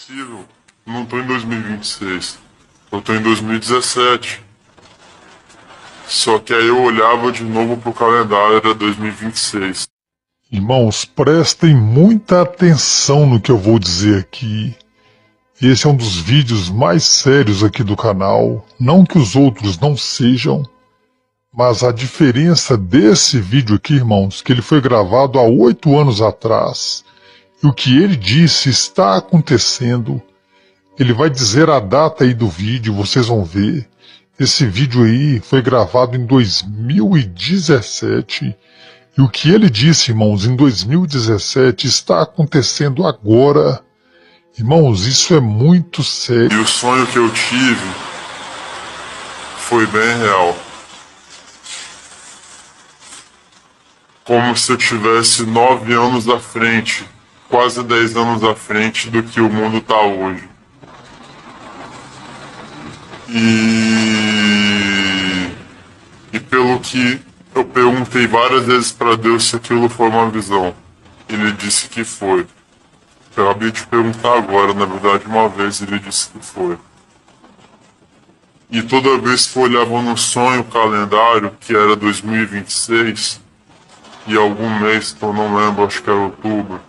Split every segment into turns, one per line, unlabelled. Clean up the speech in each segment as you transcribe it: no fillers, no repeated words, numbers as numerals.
impossível. Não tô em 2026. Eu tô em 2017. Só que aí eu olhava de novo pro calendário, era 2026.
Irmãos, prestem muita atenção no que eu vou dizer aqui. Esse é um dos vídeos mais sérios aqui do canal. Não que os outros não sejam, mas a diferença desse vídeo aqui, irmãos, que ele foi gravado há 8 anos atrás, e o que ele disse está acontecendo. Ele vai dizer a data aí do vídeo, vocês vão ver. Esse vídeo aí foi gravado em 2017. E o que ele disse, irmãos, em 2017 está acontecendo agora. Irmãos, isso é muito sério.
E o sonho que eu tive foi bem real. Como se eu tivesse 9 anos à frente, quase 10 anos à frente do que o mundo está hoje. E pelo que eu perguntei várias vezes para Deus se aquilo foi uma visão. Ele disse que foi. Eu acabei de perguntar agora, na verdade, uma vez ele disse que foi. E toda vez que eu olhava no sonho o calendário, que era 2026, e algum mês que eu não lembro, acho que era outubro,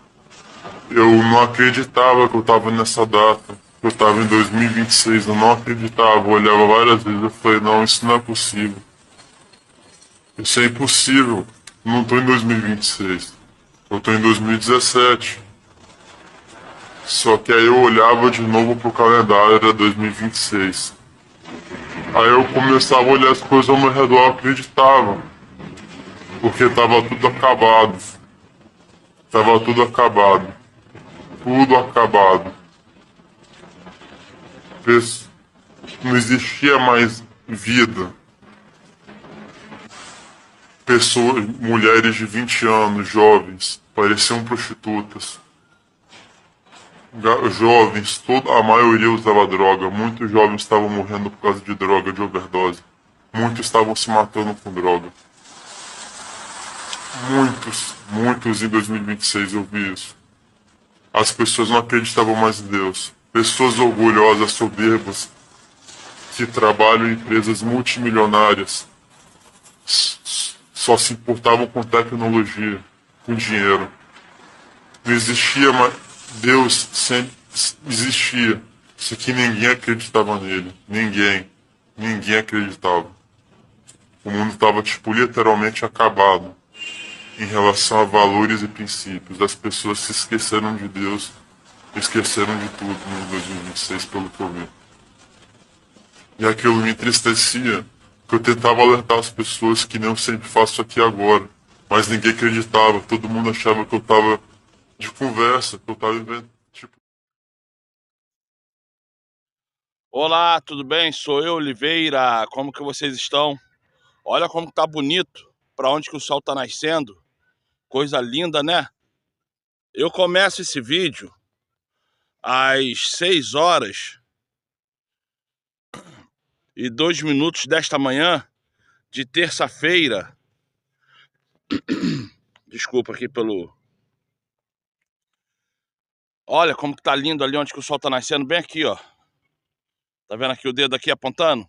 eu não acreditava que eu estava nessa data, que eu estava em 2026, eu não acreditava, eu olhava várias vezes e falei, não, isso não é possível. Isso é impossível, eu não estou em 2026, eu estou em 2017. Só que aí eu olhava de novo pro calendário, era 2026. Aí eu começava a olhar as coisas ao meu redor, eu acreditava. Porque tava tudo acabado. Tava tudo acabado. Tudo acabado. Não existia mais vida. Pessoas, mulheres de 20 anos, jovens, pareciam prostitutas. Jovens, a maioria usava droga. Muitos jovens estavam morrendo por causa de droga, de overdose. Muitos estavam se matando com droga. Muitos em 2026 eu vi isso. As pessoas não acreditavam mais em Deus. Pessoas orgulhosas, soberbas, que trabalham em empresas multimilionárias, só se importavam com tecnologia, com dinheiro. Não existia mais. Deus sempre existia. Só que ninguém acreditava nele. Ninguém acreditava. O mundo estava, tipo, literalmente acabado em relação a valores e princípios. As pessoas se esqueceram de Deus, esqueceram de tudo em 2026, pelo que eu vi. E aquilo me entristecia, porque eu tentava alertar as pessoas que nem eu sempre faço aqui agora. Mas ninguém acreditava, todo mundo achava que eu tava de conversa, que eu tava vivendo, tipo...
Olá, tudo bem? Sou eu, Oliveira. Como que vocês estão? Olha como tá bonito, para onde que o sol tá nascendo. Coisa linda, né? Eu começo esse vídeo às 6h02 desta manhã de terça-feira. Desculpa aqui pelo... Olha como que tá lindo ali onde que o sol tá nascendo, bem aqui, ó. Tá vendo aqui o dedo aqui apontando?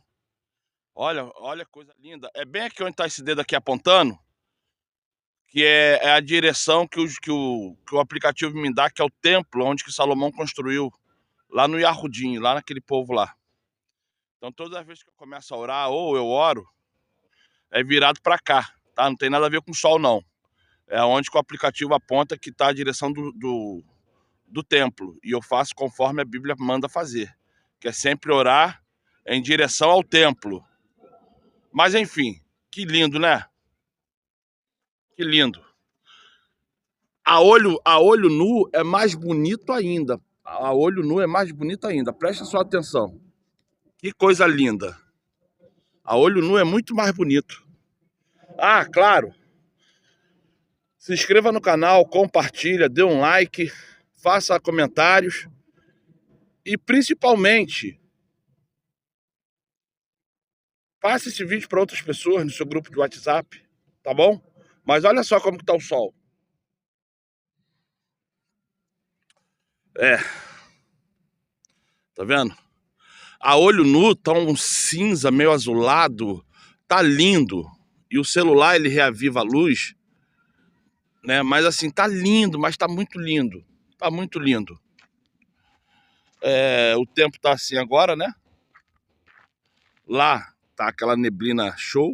Olha coisa linda. É bem aqui onde tá esse dedo aqui apontando, que é a direção que o aplicativo me dá, que é o templo onde que Salomão construiu, lá no Yarrudim, lá naquele povo lá. Então todas as vezes que eu começo a orar, ou eu oro, é virado para cá, tá? Não tem nada a ver com o sol, não. É onde que o aplicativo aponta que tá a direção do templo. E eu faço conforme a Bíblia manda fazer, que é sempre orar em direção ao templo. Mas enfim, que lindo, né? Que lindo. A olho nu é mais bonito ainda. A olho nu é mais bonito ainda. Presta sua atenção. Que coisa linda. A olho nu é muito mais bonito. Ah, claro. Se inscreva no canal, compartilha, dê um like, faça comentários. E principalmente, passe esse vídeo para outras pessoas no seu grupo de WhatsApp. Tá bom? Mas olha só como que tá o sol. É. Tá vendo? A olho nu tá um cinza meio azulado, tá lindo. E o celular ele reaviva a luz, né? Mas assim, tá lindo, mas tá muito lindo. Tá muito lindo. O tempo tá assim agora, né? Lá tá aquela neblina show.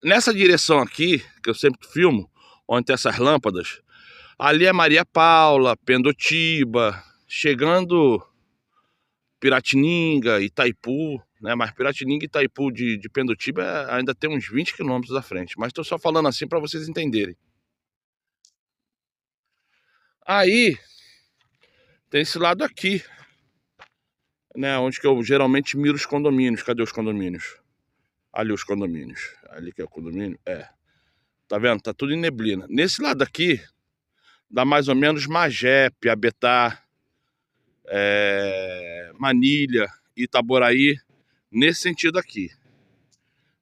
Nessa direção aqui, que eu sempre filmo, onde tem essas lâmpadas, ali é Maria Paula, Pendotiba, chegando Piratininga, Itaipu, né? Mas Piratininga e Itaipu de Pendotiba ainda tem uns 20 quilômetros à frente. Mas tô só falando assim para vocês entenderem. Aí, tem esse lado aqui, né? Onde que eu geralmente miro os condomínios. Cadê os condomínios? Ali os condomínios. Ali que é o condomínio. Tá vendo? Tá tudo em neblina. Nesse lado aqui, dá mais ou menos Magé, Piabetá, Manilha, Itaboraí, nesse sentido aqui.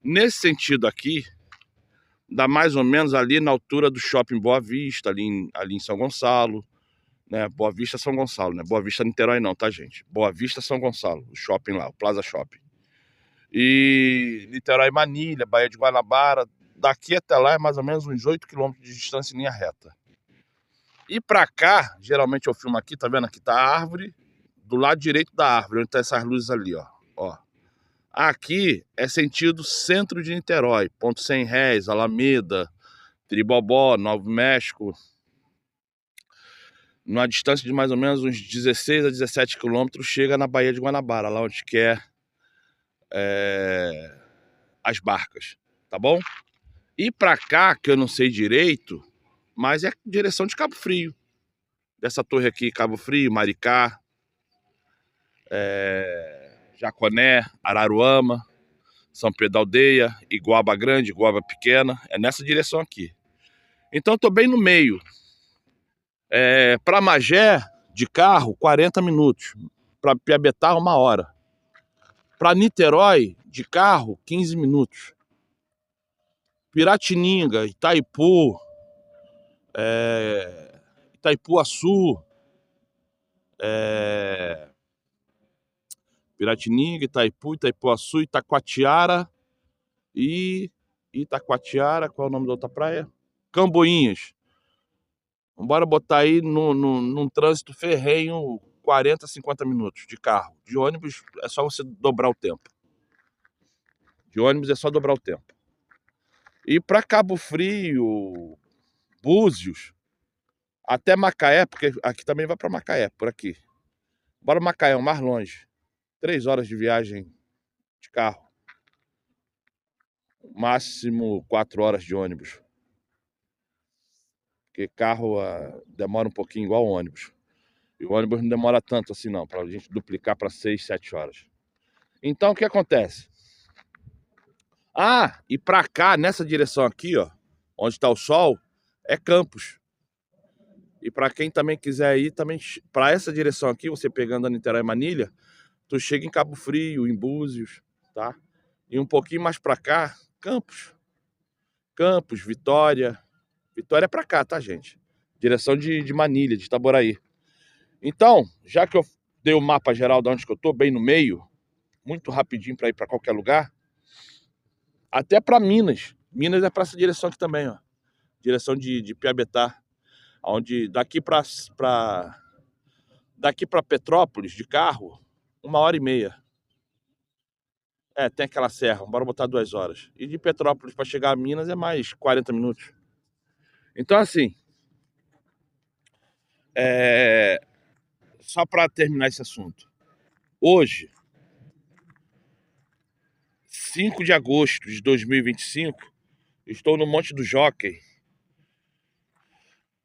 Nesse sentido aqui, dá mais ou menos ali na altura do Shopping Boa Vista, ali em São Gonçalo, né? Boa Vista, São Gonçalo, né? Boa Vista, Niterói não, tá, gente? Boa Vista, São Gonçalo, o shopping lá, o Plaza Shopping. E Niterói, Manilha, Baía de Guanabara, daqui até lá é mais ou menos uns 8 quilômetros de distância em linha reta. E pra cá, geralmente eu filmo aqui, tá vendo? Aqui tá a árvore, do lado direito da árvore, onde tá essas luzes ali, ó. Aqui é sentido centro de Niterói, Ponto Sem Réis, Alameda, Tribobó, Novo México. Numa distância de mais ou menos uns 16 a 17 quilômetros, chega na Baía de Guanabara, lá onde quer as barcas, tá bom? E pra cá, que eu não sei direito, mas é direção de Cabo Frio. Dessa torre aqui, Cabo Frio, Maricá, Jaconé, Araruama, São Pedro da Aldeia, Iguaba Grande, Iguaba Pequena, é nessa direção aqui. Então eu tô bem no meio. Para Magé, de carro, 40 minutos. Para Piabetá, 1 hora. Para Niterói, de carro, 15 minutos. Piratininga, Itaipu, Itaipuaçu, Piratininga, Itaipu, Itaipuaçu, Itacoatiara e Itacoatiara, qual é o nome da outra praia? Camboinhas. Bora botar aí num trânsito ferrenho 40, 50 minutos de carro. De ônibus é só você dobrar o tempo. E para Cabo Frio, Búzios, até Macaé, porque aqui também vai para Macaé, por aqui. Bora Macaé, mais longe. 3 horas de viagem de carro. Máximo 4 horas de ônibus. Porque carro demora um pouquinho igual o ônibus. E o ônibus não demora tanto assim não, pra gente duplicar para 6, 7 horas. Então o que acontece? E pra cá, nessa direção aqui, ó, onde tá o sol, é Campos. E pra quem também quiser ir, também para essa direção aqui, você pegando a Niterói Manilha, tu chega em Cabo Frio, em Búzios, tá? E um pouquinho mais pra cá, Campos. Campos, Vitória. Vitória é pra cá, tá, gente? Direção de Manilha, de Itaboraí. Então, já que eu dei o mapa geral de onde que eu tô, bem no meio, muito rapidinho pra ir pra qualquer lugar, até pra Minas. Minas é pra essa direção aqui também, ó. Direção de Piabetá. Onde daqui pra Petrópolis, de carro, 1h30. Tem aquela serra, bora botar 2 horas. E de Petrópolis pra chegar a Minas é mais 40 minutos. Então, assim, só pra terminar esse assunto. Hoje, 5 de agosto de 2025, estou no Monte do Jockey.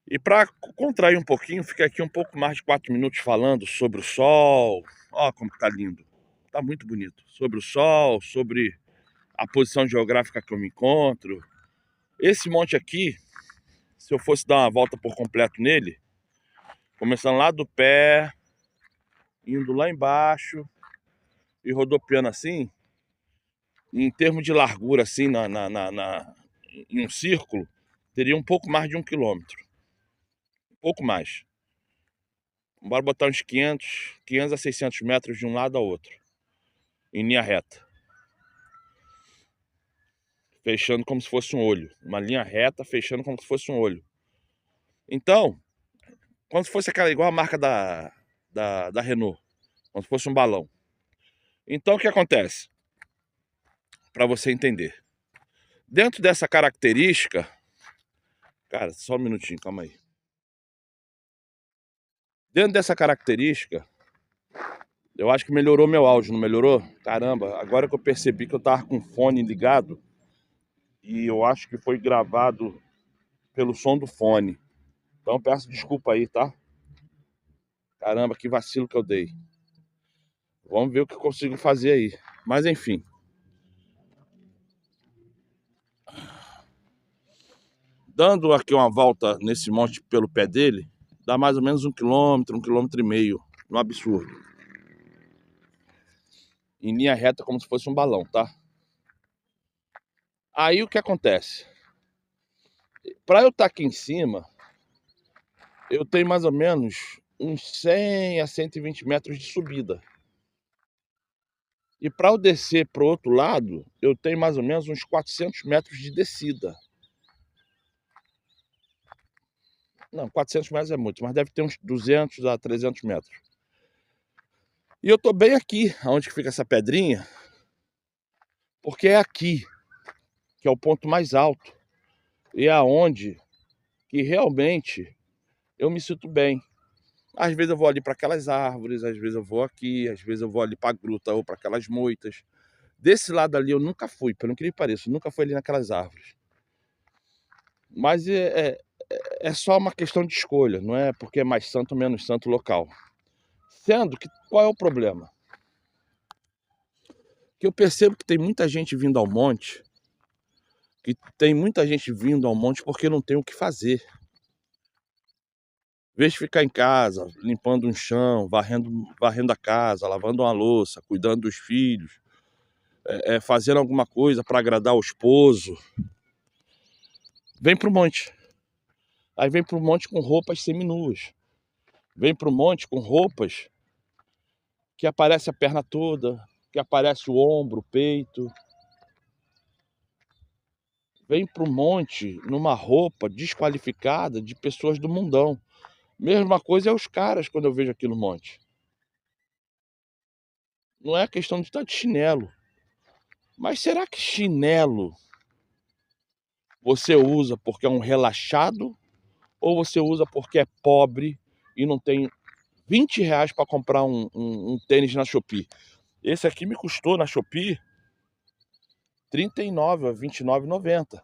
E para contrair um pouquinho, fiquei aqui um pouco mais de 4 minutos falando sobre o sol. Ó como que tá lindo. Tá muito bonito. Sobre o sol, sobre a posição geográfica que eu me encontro. Esse monte aqui, se eu fosse dar uma volta por completo nele, começando lá do pé, indo lá embaixo e rodopiando assim, em termos de largura assim, em um círculo, teria um pouco mais de 1 quilômetro. Um pouco mais. Bora botar uns 500 a 600 metros de um lado ao outro. Em linha reta. Fechando como se fosse um olho. Uma linha reta, fechando como se fosse um olho. Então, como se fosse aquela, igual a marca da Renault. Como se fosse um balão. Então, o que acontece? Para você entender. Dentro dessa característica... Cara, só um minutinho, calma aí. Dentro dessa característica, eu acho que melhorou meu áudio, não melhorou? Caramba, agora que eu percebi que eu tava com o fone ligado, e eu acho que foi gravado pelo som do fone. Então peço desculpa aí, tá? Caramba, que vacilo que eu dei. Vamos ver o que eu consigo fazer aí. Mas enfim. Dando aqui uma volta nesse monte pelo pé dele, dá mais ou menos 1 quilômetro, 1,5 km. Um absurdo. Em linha reta, como se fosse um balão, tá? Aí o que acontece? Para eu estar aqui em cima, eu tenho mais ou menos uns 100 a 120 metros de subida. E para eu descer para o outro lado, eu tenho mais ou menos uns 400 metros de descida. Não, 400 metros é muito, mas deve ter uns 200 a 300 metros. E eu tô bem aqui, onde fica essa pedrinha, porque é aqui que é o ponto mais alto. E é aonde que realmente eu me sinto bem. Às vezes eu vou ali para aquelas árvores, às vezes eu vou aqui, às vezes eu vou ali para a gruta ou para aquelas moitas. Desse lado ali eu nunca fui, pelo que pareça, nunca fui ali naquelas árvores. Mas é só uma questão de escolha, não é porque é mais santo ou menos santo o local. Sendo que, qual é o problema? Que eu percebo que tem muita gente vindo ao monte, porque não tem o que fazer. Em vez de ficar em casa, limpando um chão, varrendo a casa, lavando uma louça, cuidando dos filhos, fazendo alguma coisa para agradar o esposo, vem pro monte. Aí vem pro monte com roupas seminuas. Vem pro monte com roupas que aparece a perna toda, que aparece o ombro, o peito. Vem pro monte numa roupa desqualificada de pessoas do mundão. Mesma coisa é os caras quando eu vejo aqui no monte. Não é questão de estar de chinelo. Mas será que chinelo você usa porque é um relaxado? Ou você usa porque é pobre e não tem 20 reais para comprar um tênis na Shopee? Esse aqui me custou na Shopee 39 a 29,90.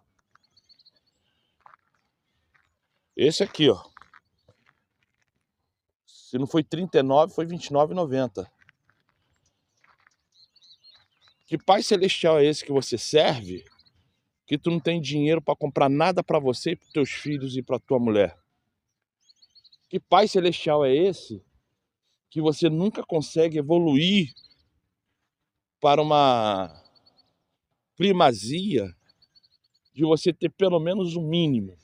Esse aqui, ó. Se não foi 39, foi 29,90. Que pai celestial é esse que você serve, que tu não tem dinheiro para comprar nada para você e para teus filhos e para tua mulher? Que pai celestial é esse que você nunca consegue evoluir para uma primazia de você ter pelo menos o mínimo?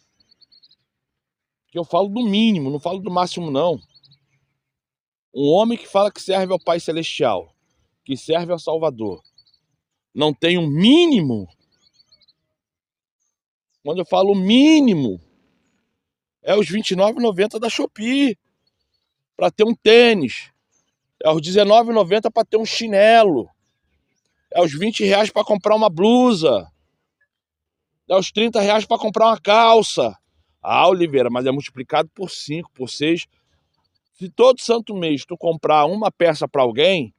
Que eu falo do mínimo, não falo do máximo não. Um homem que fala que serve ao Pai Celestial, que serve ao Salvador, não tem um mínimo. Quando eu falo mínimo, é os R$ 29,90 da Shopee para ter um tênis. É os R$ 19,90 para ter um chinelo. É os R$ 20 para comprar uma blusa. É os R$ 30 para comprar uma calça. Ah, Oliveira, mas é multiplicado por 5, por 6. Se todo santo mês tu comprar uma peça para alguém,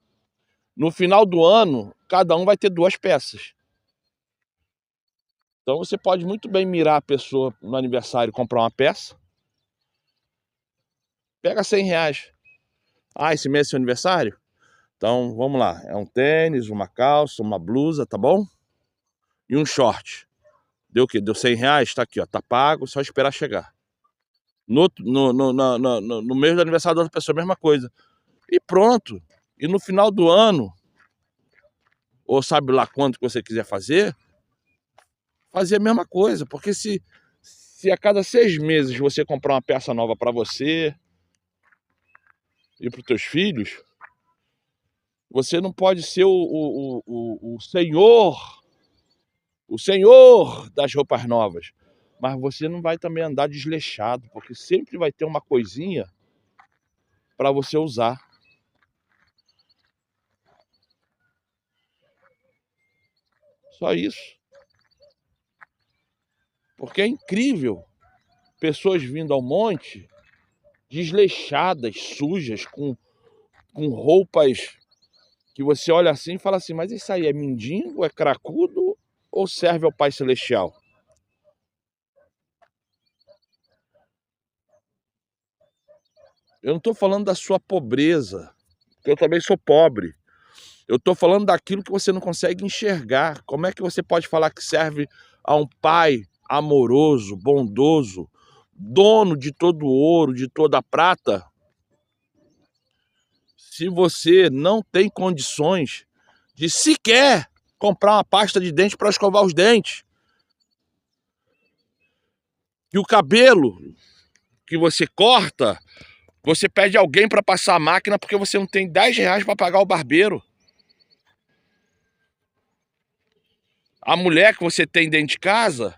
no final do ano, cada um vai ter 2 peças. Então você pode muito bem mirar a pessoa no aniversário e comprar uma peça. Pega R$ 100. Ah, esse mês é seu aniversário? Então vamos lá. É um tênis, uma calça, uma blusa, tá bom? E um short. Deu o quê? Deu R$ 100? Tá aqui, ó. Tá pago, só esperar chegar. No mês do aniversário da outra pessoa, a mesma coisa. E pronto. E no final do ano, ou sabe lá quanto que você quiser fazer a mesma coisa. Porque se a cada 6 meses você comprar uma peça nova para você, e para os teus filhos, você não pode ser o senhor das roupas novas, mas você não vai também andar desleixado, porque sempre vai ter uma coisinha para você usar. Só isso. Porque é incrível pessoas vindo ao monte desleixadas, sujas, com roupas que você olha assim e fala assim, mas isso aí é mendigo, é cracudo ou serve ao Pai Celestial? Eu não estou falando da sua pobreza, porque eu também sou pobre. Eu estou falando daquilo que você não consegue enxergar. Como é que você pode falar que serve a um pai amoroso, bondoso, dono de todo o ouro, de toda a prata, se você não tem condições de sequer comprar uma pasta de dente para escovar os dentes? E o cabelo que você corta, você pede alguém para passar a máquina porque você não tem 10 reais para pagar o barbeiro. A mulher que você tem dentro de casa,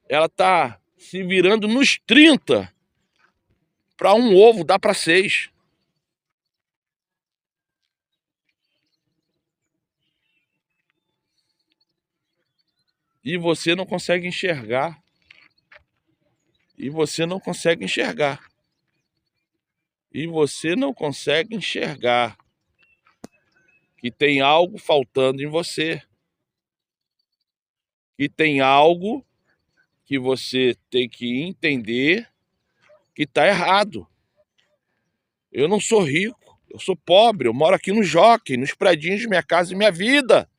ela tá se virando nos 30 para um ovo dar para 6. E você não consegue enxergar. E você não consegue enxergar. E você não consegue enxergar que tem algo faltando em você. Que tem algo que você tem que entender que está errado. Eu não sou rico, eu sou pobre, eu moro aqui no Jockey, nos predinhos de Minha Casa e Minha Vida.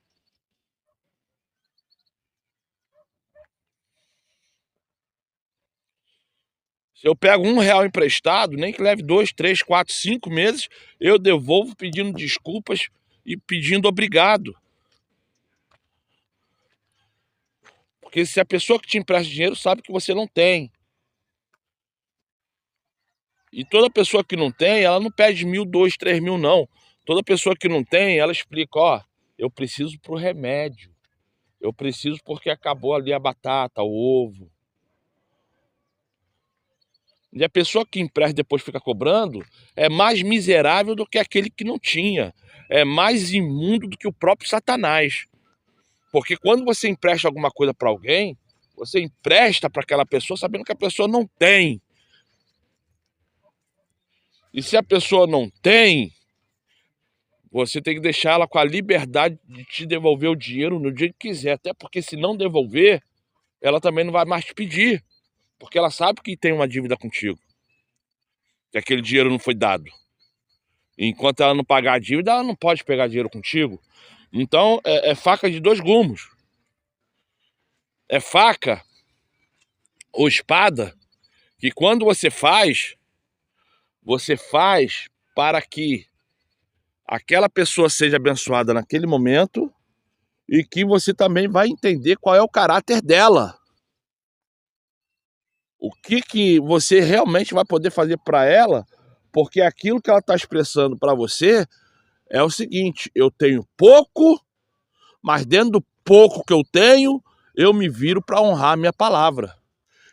Se eu pego R$1 emprestado, nem que leve 2, 3, 4, 5 meses, eu devolvo pedindo desculpas e pedindo obrigado. Porque se a pessoa que te empresta dinheiro sabe que você não tem. E toda pessoa que não tem, ela não pede 1.000, 2, 3 mil, não. Toda pessoa que não tem, ela explica, ó, eu preciso pro remédio. Eu preciso porque acabou ali a batata, o ovo. E a pessoa que empresta e depois fica cobrando é mais miserável do que aquele que não tinha. É mais imundo do que o próprio Satanás. Porque quando você empresta alguma coisa para alguém, você empresta para aquela pessoa sabendo que a pessoa não tem. E se a pessoa não tem, você tem que deixar ela com a liberdade de te devolver o dinheiro no dia que quiser. Até porque se não devolver, ela também não vai mais te pedir. Porque ela sabe que tem uma dívida contigo. Que aquele dinheiro não foi dado. Enquanto ela não pagar a dívida, ela não pode pegar dinheiro contigo. Então, é faca de 2 gumes. É faca ou espada que quando você faz para que aquela pessoa seja abençoada naquele momento e que você também vai entender qual é o caráter dela. O que você realmente vai poder fazer para ela, porque aquilo que ela está expressando para você é o seguinte, eu tenho pouco, mas dentro do pouco que eu tenho, eu me viro para honrar a minha palavra.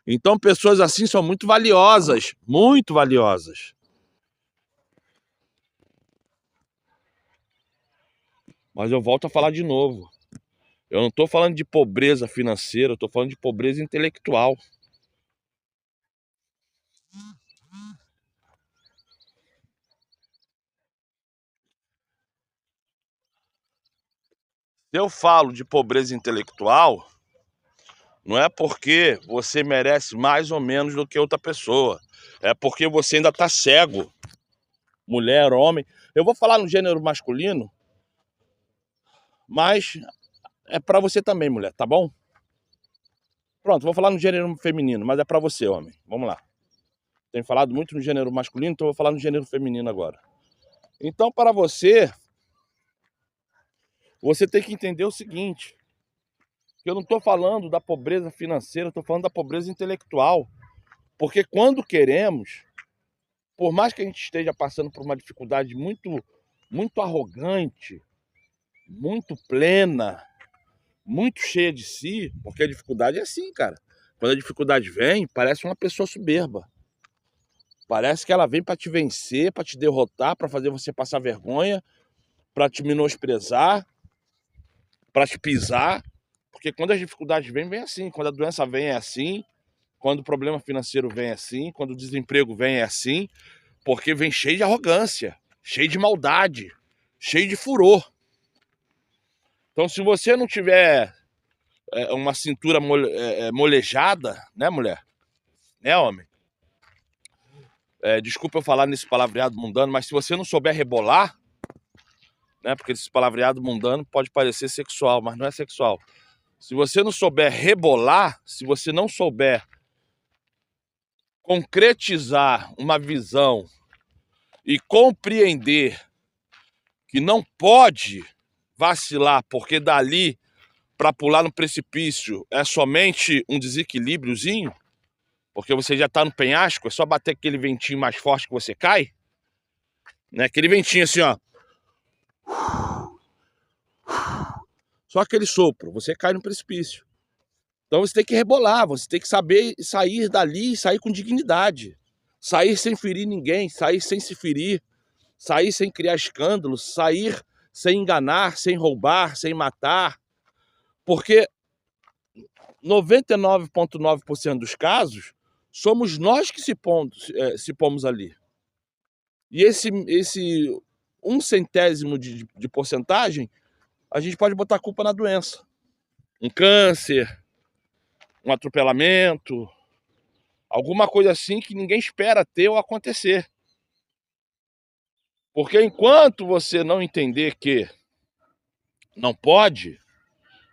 Então pessoas assim são muito valiosas, muito valiosas. Mas eu volto a falar de novo. Eu não estou falando de pobreza financeira, eu estou falando de pobreza intelectual. Se eu falo de pobreza intelectual, não é porque você merece mais ou menos do que outra pessoa. É porque você ainda está cego. Mulher, homem. Eu vou falar no gênero masculino, mas é para você também, mulher, tá bom? Pronto, vou falar no gênero feminino, mas é para você, homem. Vamos lá. Tenho falado muito no gênero masculino, então vou falar no gênero feminino agora. Então, para você, você tem que entender o seguinte, que eu não estou falando da pobreza financeira, eu estou falando da pobreza intelectual. Porque quando queremos, por mais que a gente esteja passando por uma dificuldade muito, muito arrogante, muito plena, muito cheia de si, porque a dificuldade é assim, cara. Quando a dificuldade vem, parece uma pessoa soberba. Parece que ela vem para te vencer, para te derrotar, para fazer você passar vergonha, para te menosprezar, para te pisar. Porque quando as dificuldades vêm, vem assim. Quando a doença vem, é assim. Quando o problema financeiro vem, é assim. Quando o desemprego vem, é assim. Porque vem cheio de arrogância, cheio de maldade, cheio de furor. Então, se você não tiver uma cintura molejada, né, mulher? Né, homem? Desculpa eu falar nesse palavreado mundano, mas se você não souber rebolar, né? Porque esse palavreado mundano pode parecer sexual, mas não é sexual. Se você não souber rebolar, se você não souber concretizar uma visão e compreender que não pode vacilar, porque dali para pular no precipício é somente um desequilíbriozinho, porque você já está no penhasco, é só bater aquele ventinho mais forte que você cai, né? Aquele ventinho assim, ó. Só aquele sopro, você cai no precipício. Então você tem que rebolar, você tem que saber sair dali e sair com dignidade. Sair sem ferir ninguém, sair sem se ferir, sair sem criar escândalos, sair sem enganar, sem roubar, sem matar. Porque 99,9% dos casos, somos nós que se pomos ali. E esse 1/100º de porcentagem, a gente pode botar a culpa na doença. Um câncer, um atropelamento, alguma coisa assim que ninguém espera ter ou acontecer. Porque enquanto você não entender que não pode,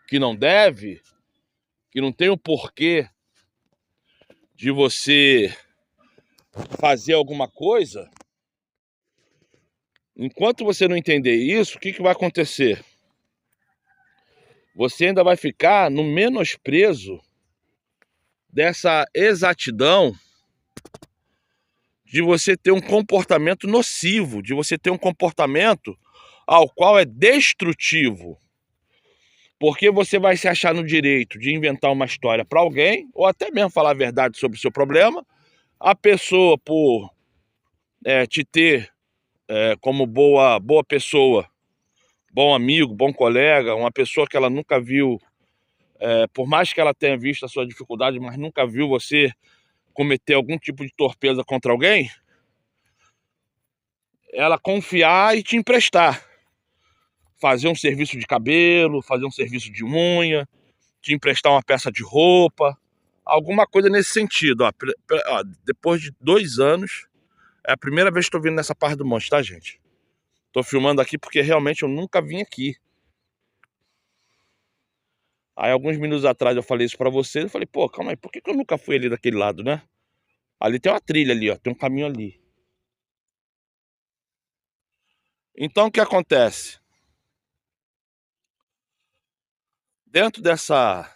que não deve, que não tem o porquê de você fazer alguma coisa, enquanto você não entender isso, o que vai acontecer? Você ainda vai ficar no menosprezo dessa exatidão de você ter um comportamento nocivo, de você ter um comportamento ao qual é destrutivo. Porque você vai se achar no direito de inventar uma história para alguém, ou até mesmo falar a verdade sobre o seu problema. A pessoa, por te ter como boa pessoa, bom amigo, bom colega, uma pessoa que ela nunca viu, por mais que ela tenha visto a sua dificuldade, mas nunca viu você cometer algum tipo de torpeza contra alguém, ela confiar e te emprestar. Fazer um serviço de cabelo, fazer um serviço de unha, te emprestar uma peça de roupa, alguma coisa nesse sentido. Ó, depois de 2 anos, é a primeira vez que estou vindo nessa parte do monte, tá, gente? Tô filmando aqui porque realmente eu nunca vim aqui. Aí alguns minutos atrás eu falei isso pra vocês, eu falei, pô, calma aí, por que eu nunca fui ali daquele lado, né? Ali tem uma trilha ali, ó, tem um caminho ali. Então o que acontece? Dentro dessa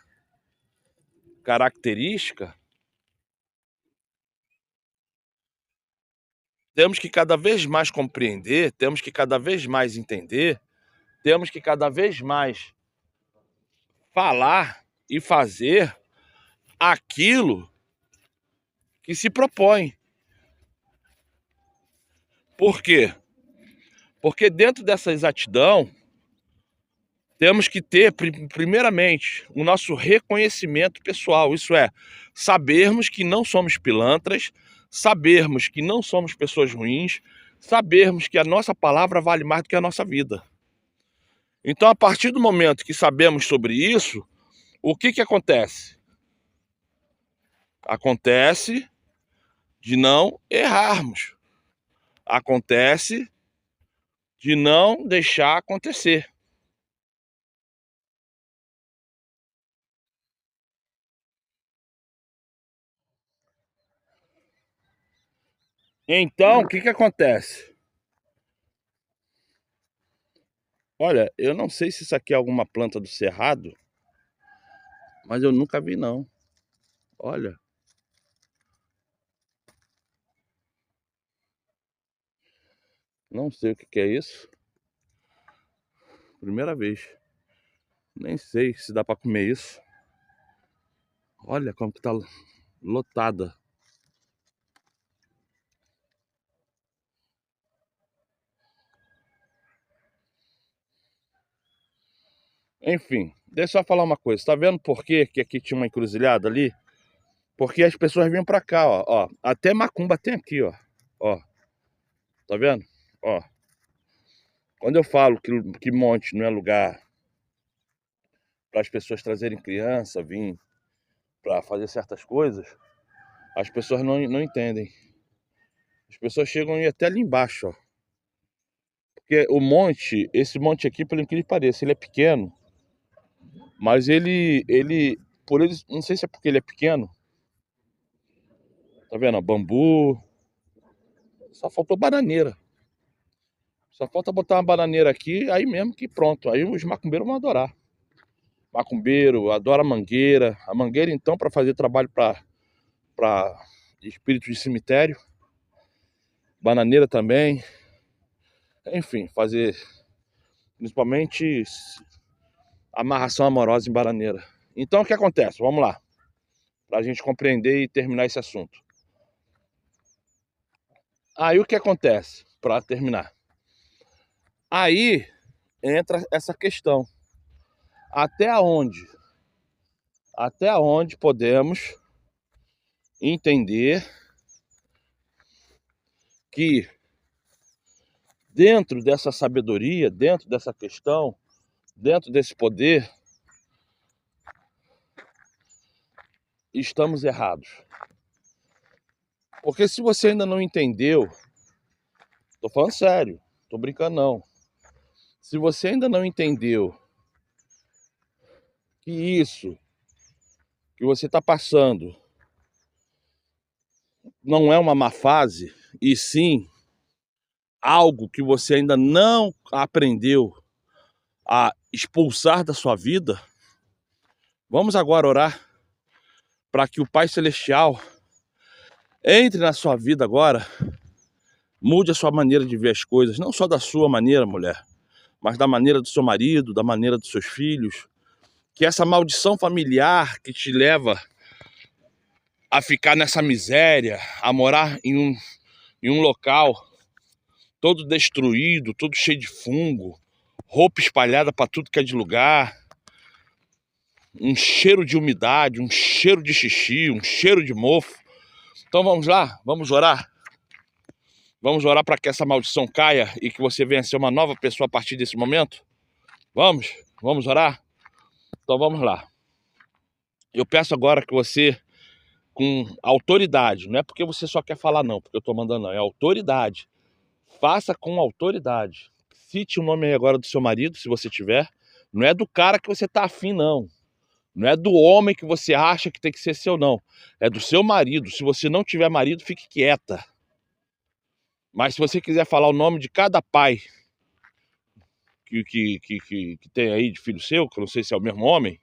característica, temos que cada vez mais compreender, temos que cada vez mais entender, temos que cada vez mais falar e fazer aquilo que se propõe. Por quê? Porque dentro dessa exatidão, temos que ter, primeiramente, o nosso reconhecimento pessoal. Isso é, sabermos que não somos pilantras, sabermos que não somos pessoas ruins, sabermos que a nossa palavra vale mais do que a nossa vida. Então, a partir do momento que sabemos sobre isso, o que acontece? Acontece de não errarmos. Acontece de não deixar acontecer. Então, o que acontece? Olha, eu não sei se isso aqui é alguma planta do cerrado, mas eu nunca vi não. Olha. Não sei o que é isso. Primeira vez. Nem sei se dá pra comer isso. Olha como que tá lotada. Enfim, deixa eu só falar uma coisa. Tá vendo por que aqui tinha uma encruzilhada ali? Porque as pessoas vinham pra cá, ó. Até macumba tem aqui, ó. Ó. Tá vendo? Ó. Quando eu falo que monte não é lugar para as pessoas trazerem criança, vir para fazer certas coisas, as pessoas não entendem. As pessoas chegam a ir até ali embaixo, ó. Porque o monte, esse monte aqui, pelo que pareça, ele é pequeno. Mas por ele, não sei se é porque ele é pequeno. Tá vendo? Ó, bambu. Só faltou bananeira. Só falta botar uma bananeira aqui, aí mesmo que pronto. Aí os macumbeiros vão adorar. Macumbeiro adora mangueira. A mangueira, então, para fazer trabalho para espíritos de cemitério. Bananeira também. Enfim, fazer principalmente amarração amorosa em bananeira. Então, o que acontece? Vamos lá. Pra gente compreender e terminar esse assunto. Aí, o que acontece? Pra terminar. Aí, entra essa questão. Até onde podemos entender que dentro dessa sabedoria, dentro dessa questão, dentro desse poder, estamos errados. Porque se você ainda não entendeu, tô falando sério, tô brincando não. Se você ainda não entendeu que isso que você está passando não é uma má fase, e sim algo que você ainda não aprendeu a expulsar da sua vida, vamos agora orar para que o Pai Celestial entre na sua vida agora, mude a sua maneira de ver as coisas, não só da sua maneira, mulher, mas da maneira do seu marido, da maneira dos seus filhos, que essa maldição familiar que te leva a ficar nessa miséria, a morar em um local todo destruído, todo cheio de fungo, roupa espalhada para tudo que é de lugar, um cheiro de umidade, um cheiro de xixi, um cheiro de mofo. Então vamos lá, vamos orar. Vamos orar para que essa maldição caia e que você venha ser uma nova pessoa a partir desse momento? Vamos orar? Então vamos lá. Eu peço agora que você, com autoridade, não é porque você só quer falar não, porque eu estou mandando não, é autoridade. Faça com autoridade. Cite o nome aí agora do seu marido, se você tiver. Não é do cara que você tá afim, não. Não é do homem que você acha que tem que ser seu, não. É do seu marido. Se você não tiver marido, fique quieta. Mas se você quiser falar o nome de cada pai que tem aí de filho seu, que eu não sei se é o mesmo homem,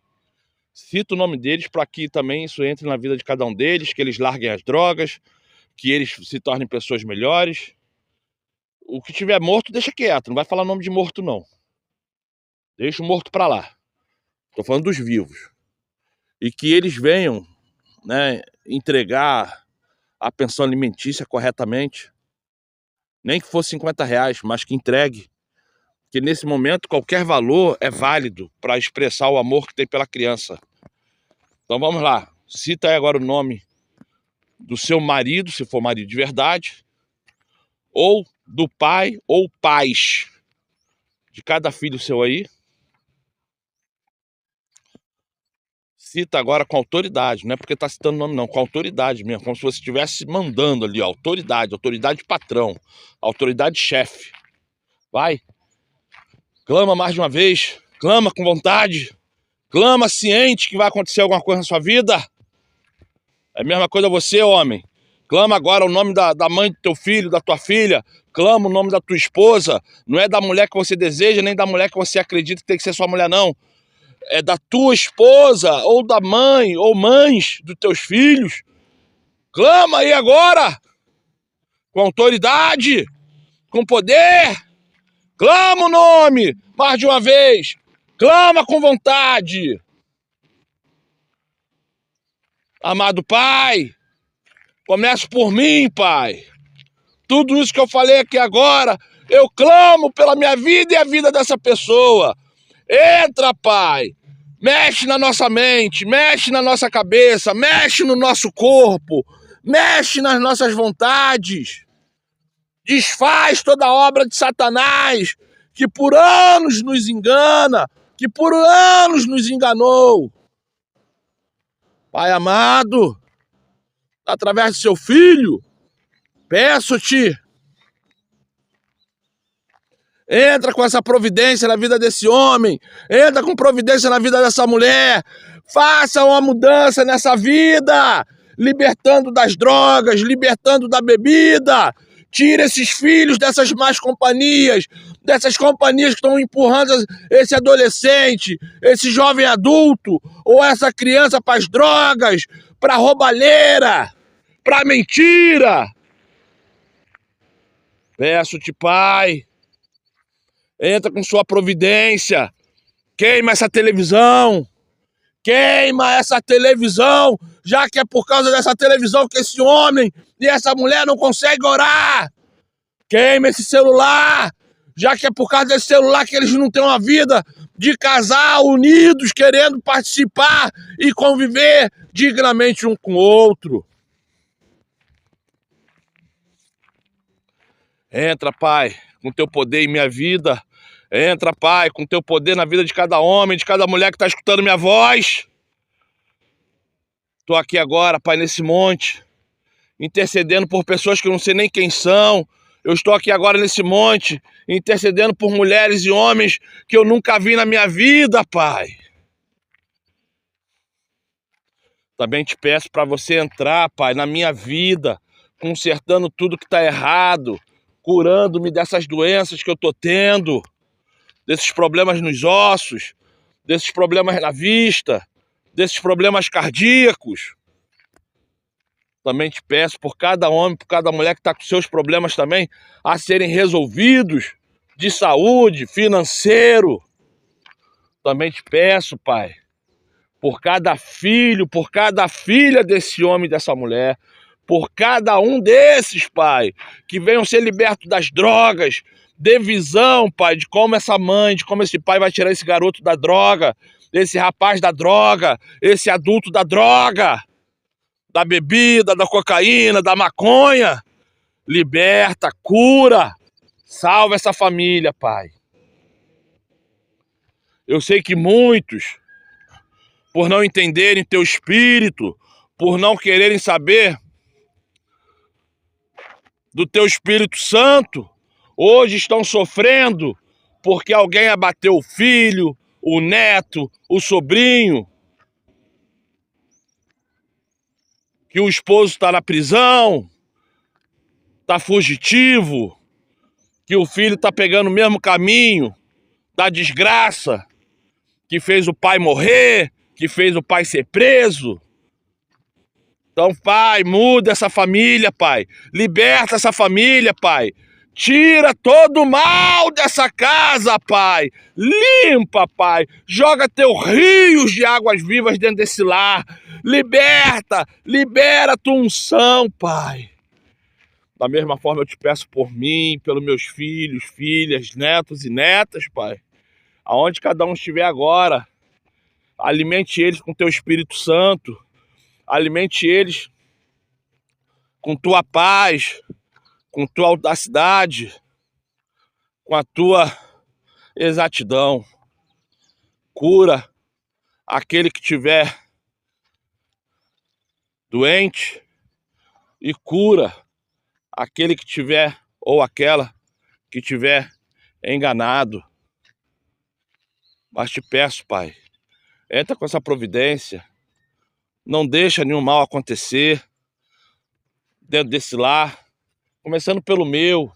cita o nome deles para que também isso entre na vida de cada um deles, que eles larguem as drogas, que eles se tornem pessoas melhores. O que tiver morto, deixa quieto. Não vai falar nome de morto, não. Deixa o morto para lá. Tô falando dos vivos. E que eles venham, né, entregar a pensão alimentícia corretamente. Nem que fosse R$50, mas que entregue. Que nesse momento qualquer valor é válido para expressar o amor que tem pela criança. Então vamos lá. Cita aí agora o nome do seu marido, se for marido de verdade, ou do pai ou pais de cada filho seu aí. Cita agora com autoridade, não é porque tá citando o nome não, com autoridade mesmo, como se você estivesse mandando ali, ó, autoridade patrão, autoridade chefe. Vai, clama mais de uma vez, clama com vontade, clama ciente que vai acontecer alguma coisa na sua vida. É a mesma coisa você, homem. Clama agora o nome da mãe do teu filho, da tua filha. Clama o nome da tua esposa. Não é da mulher que você deseja, nem da mulher que você acredita que tem que ser sua mulher, não. É da tua esposa, ou da mãe, ou mães dos teus filhos. Clama aí agora! Com autoridade! com poder, clama o nome, mais de uma vez, clama com vontade. Amado Pai, comece por mim, Pai. Tudo isso que eu falei aqui agora, eu clamo pela minha vida e a vida dessa pessoa. Entra, Pai. Mexe na nossa mente, mexe na nossa cabeça, mexe no nosso corpo, mexe nas nossas vontades. Desfaz toda a obra de Satanás, que por anos nos engana, que por anos nos enganou. Pai amado, através de seu Filho, peço-te, entra com essa providência na vida desse homem, entra com providência na vida dessa mulher, faça uma mudança nessa vida, libertando das drogas, libertando da bebida, tira esses filhos dessas más companhias, dessas companhias que estão empurrando esse adolescente, esse jovem adulto, ou essa criança para as drogas, para a roubalheira, para a mentira. Peço-te, Pai, entra com sua providência, queima essa televisão, já que é por causa dessa televisão que esse homem e essa mulher não conseguem orar. Queima esse celular, já que é por causa desse celular que eles não têm uma vida de casal, unidos, querendo participar e conviver dignamente um com o outro. Entra, Pai, com teu poder em minha vida. Entra, Pai, com teu poder na vida de cada homem, de cada mulher que está escutando minha voz. Estou aqui agora, Pai, nesse monte, intercedendo por pessoas que eu não sei nem quem são. Eu estou aqui agora nesse monte, intercedendo por mulheres e homens que eu nunca vi na minha vida, Pai. Também te peço para você entrar, Pai, na minha vida, consertando tudo que está errado, curando-me dessas doenças que eu estou tendo, desses problemas nos ossos, desses problemas na vista, desses problemas cardíacos. Também te peço por cada homem, por cada mulher que está com seus problemas também, a serem resolvidos, de saúde, financeiro. Também te peço, Pai, por cada filho, por cada filha desse homem e dessa mulher, por cada um desses, Pai, que venham ser libertos das drogas, dê visão, Pai, de como essa mãe, de como esse pai vai tirar esse garoto da droga, esse rapaz da droga, esse adulto da droga, da bebida, da cocaína, da maconha. Liberta, cura, salva essa família, Pai. Eu sei que muitos, por não entenderem teu espírito, por não quererem saber do teu Espírito Santo, hoje estão sofrendo porque alguém abateu o filho, o neto, o sobrinho, que o esposo está na prisão, está fugitivo, que o filho está pegando o mesmo caminho da desgraça, que fez o pai morrer, que fez o pai ser preso. Então, Pai, muda essa família, Pai. Liberta essa família, Pai. Tira todo o mal dessa casa, Pai. Limpa, Pai. Joga teus rios de águas vivas dentro desse lar. Liberta, libera a tua unção, Pai. Da mesma forma eu te peço por mim, pelos meus filhos, filhas, netos e netas, Pai. Aonde cada um estiver agora, alimente eles com teu Espírito Santo. Alimente eles com tua paz, com tua audacidade, com a tua exatidão. Cura aquele que estiver doente e cura aquele que tiver ou aquela que tiver enganado. Mas te peço, Pai, entra com essa providência. Não deixa nenhum mal acontecer dentro desse lar, começando pelo meu.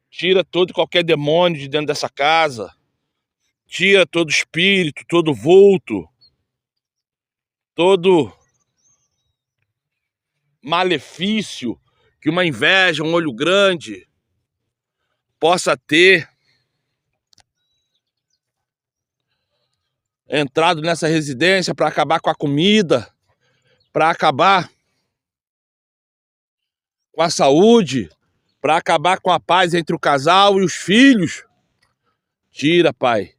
Tira todo e qualquer demônio de dentro dessa casa. Tira todo espírito, todo vulto, todo malefício que uma inveja, um olho grande, possa ter entrado nessa residência para acabar com a comida, para acabar com a saúde, para acabar com a paz entre o casal e os filhos. Tira, Pai,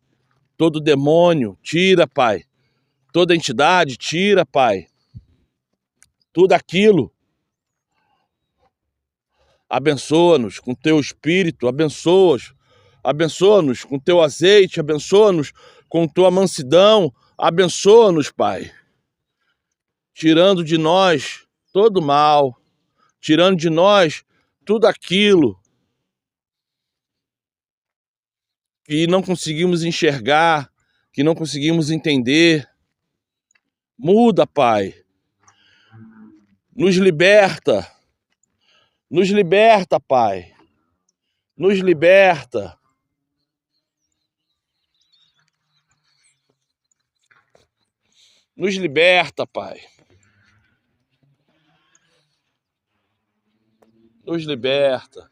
todo demônio, tira, Pai, toda entidade, tira, Pai, tudo aquilo. Abençoa-nos com teu espírito, abençoa-nos com teu azeite, abençoa-nos com tua mansidão, abençoa-nos, Pai, tirando de nós todo mal, tirando de nós tudo aquilo que não conseguimos enxergar, que não conseguimos entender. Muda, Pai. Nos liberta, Pai. Nos liberta. Nos liberta, Pai. Nos liberta.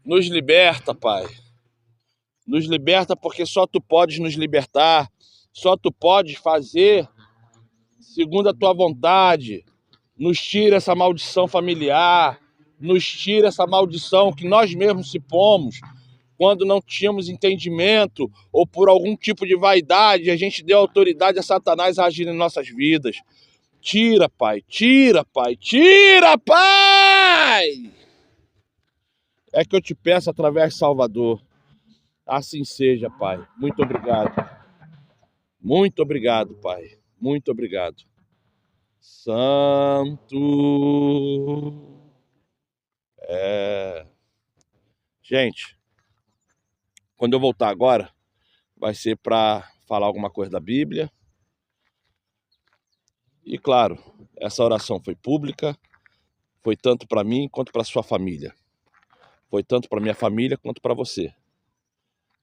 Nos liberta, Pai. Nos liberta porque só Tu podes nos libertar. Só Tu podes fazer segundo a Tua vontade. Nos tira essa maldição familiar. Nos tira essa maldição que nós mesmos se pomos. Quando não tínhamos entendimento ou por algum tipo de vaidade, a gente deu autoridade a Satanás a agir em nossas vidas. Tira, Pai. Tira, Pai. Tira, Pai! É que eu te peço através de Salvador. Assim seja, Pai. Muito obrigado. Muito obrigado, Pai. Muito obrigado. Santo. Gente, quando eu voltar agora, vai ser para falar alguma coisa da Bíblia. E claro, essa oração foi pública, foi tanto para mim quanto para sua família. Foi tanto para minha família quanto para você.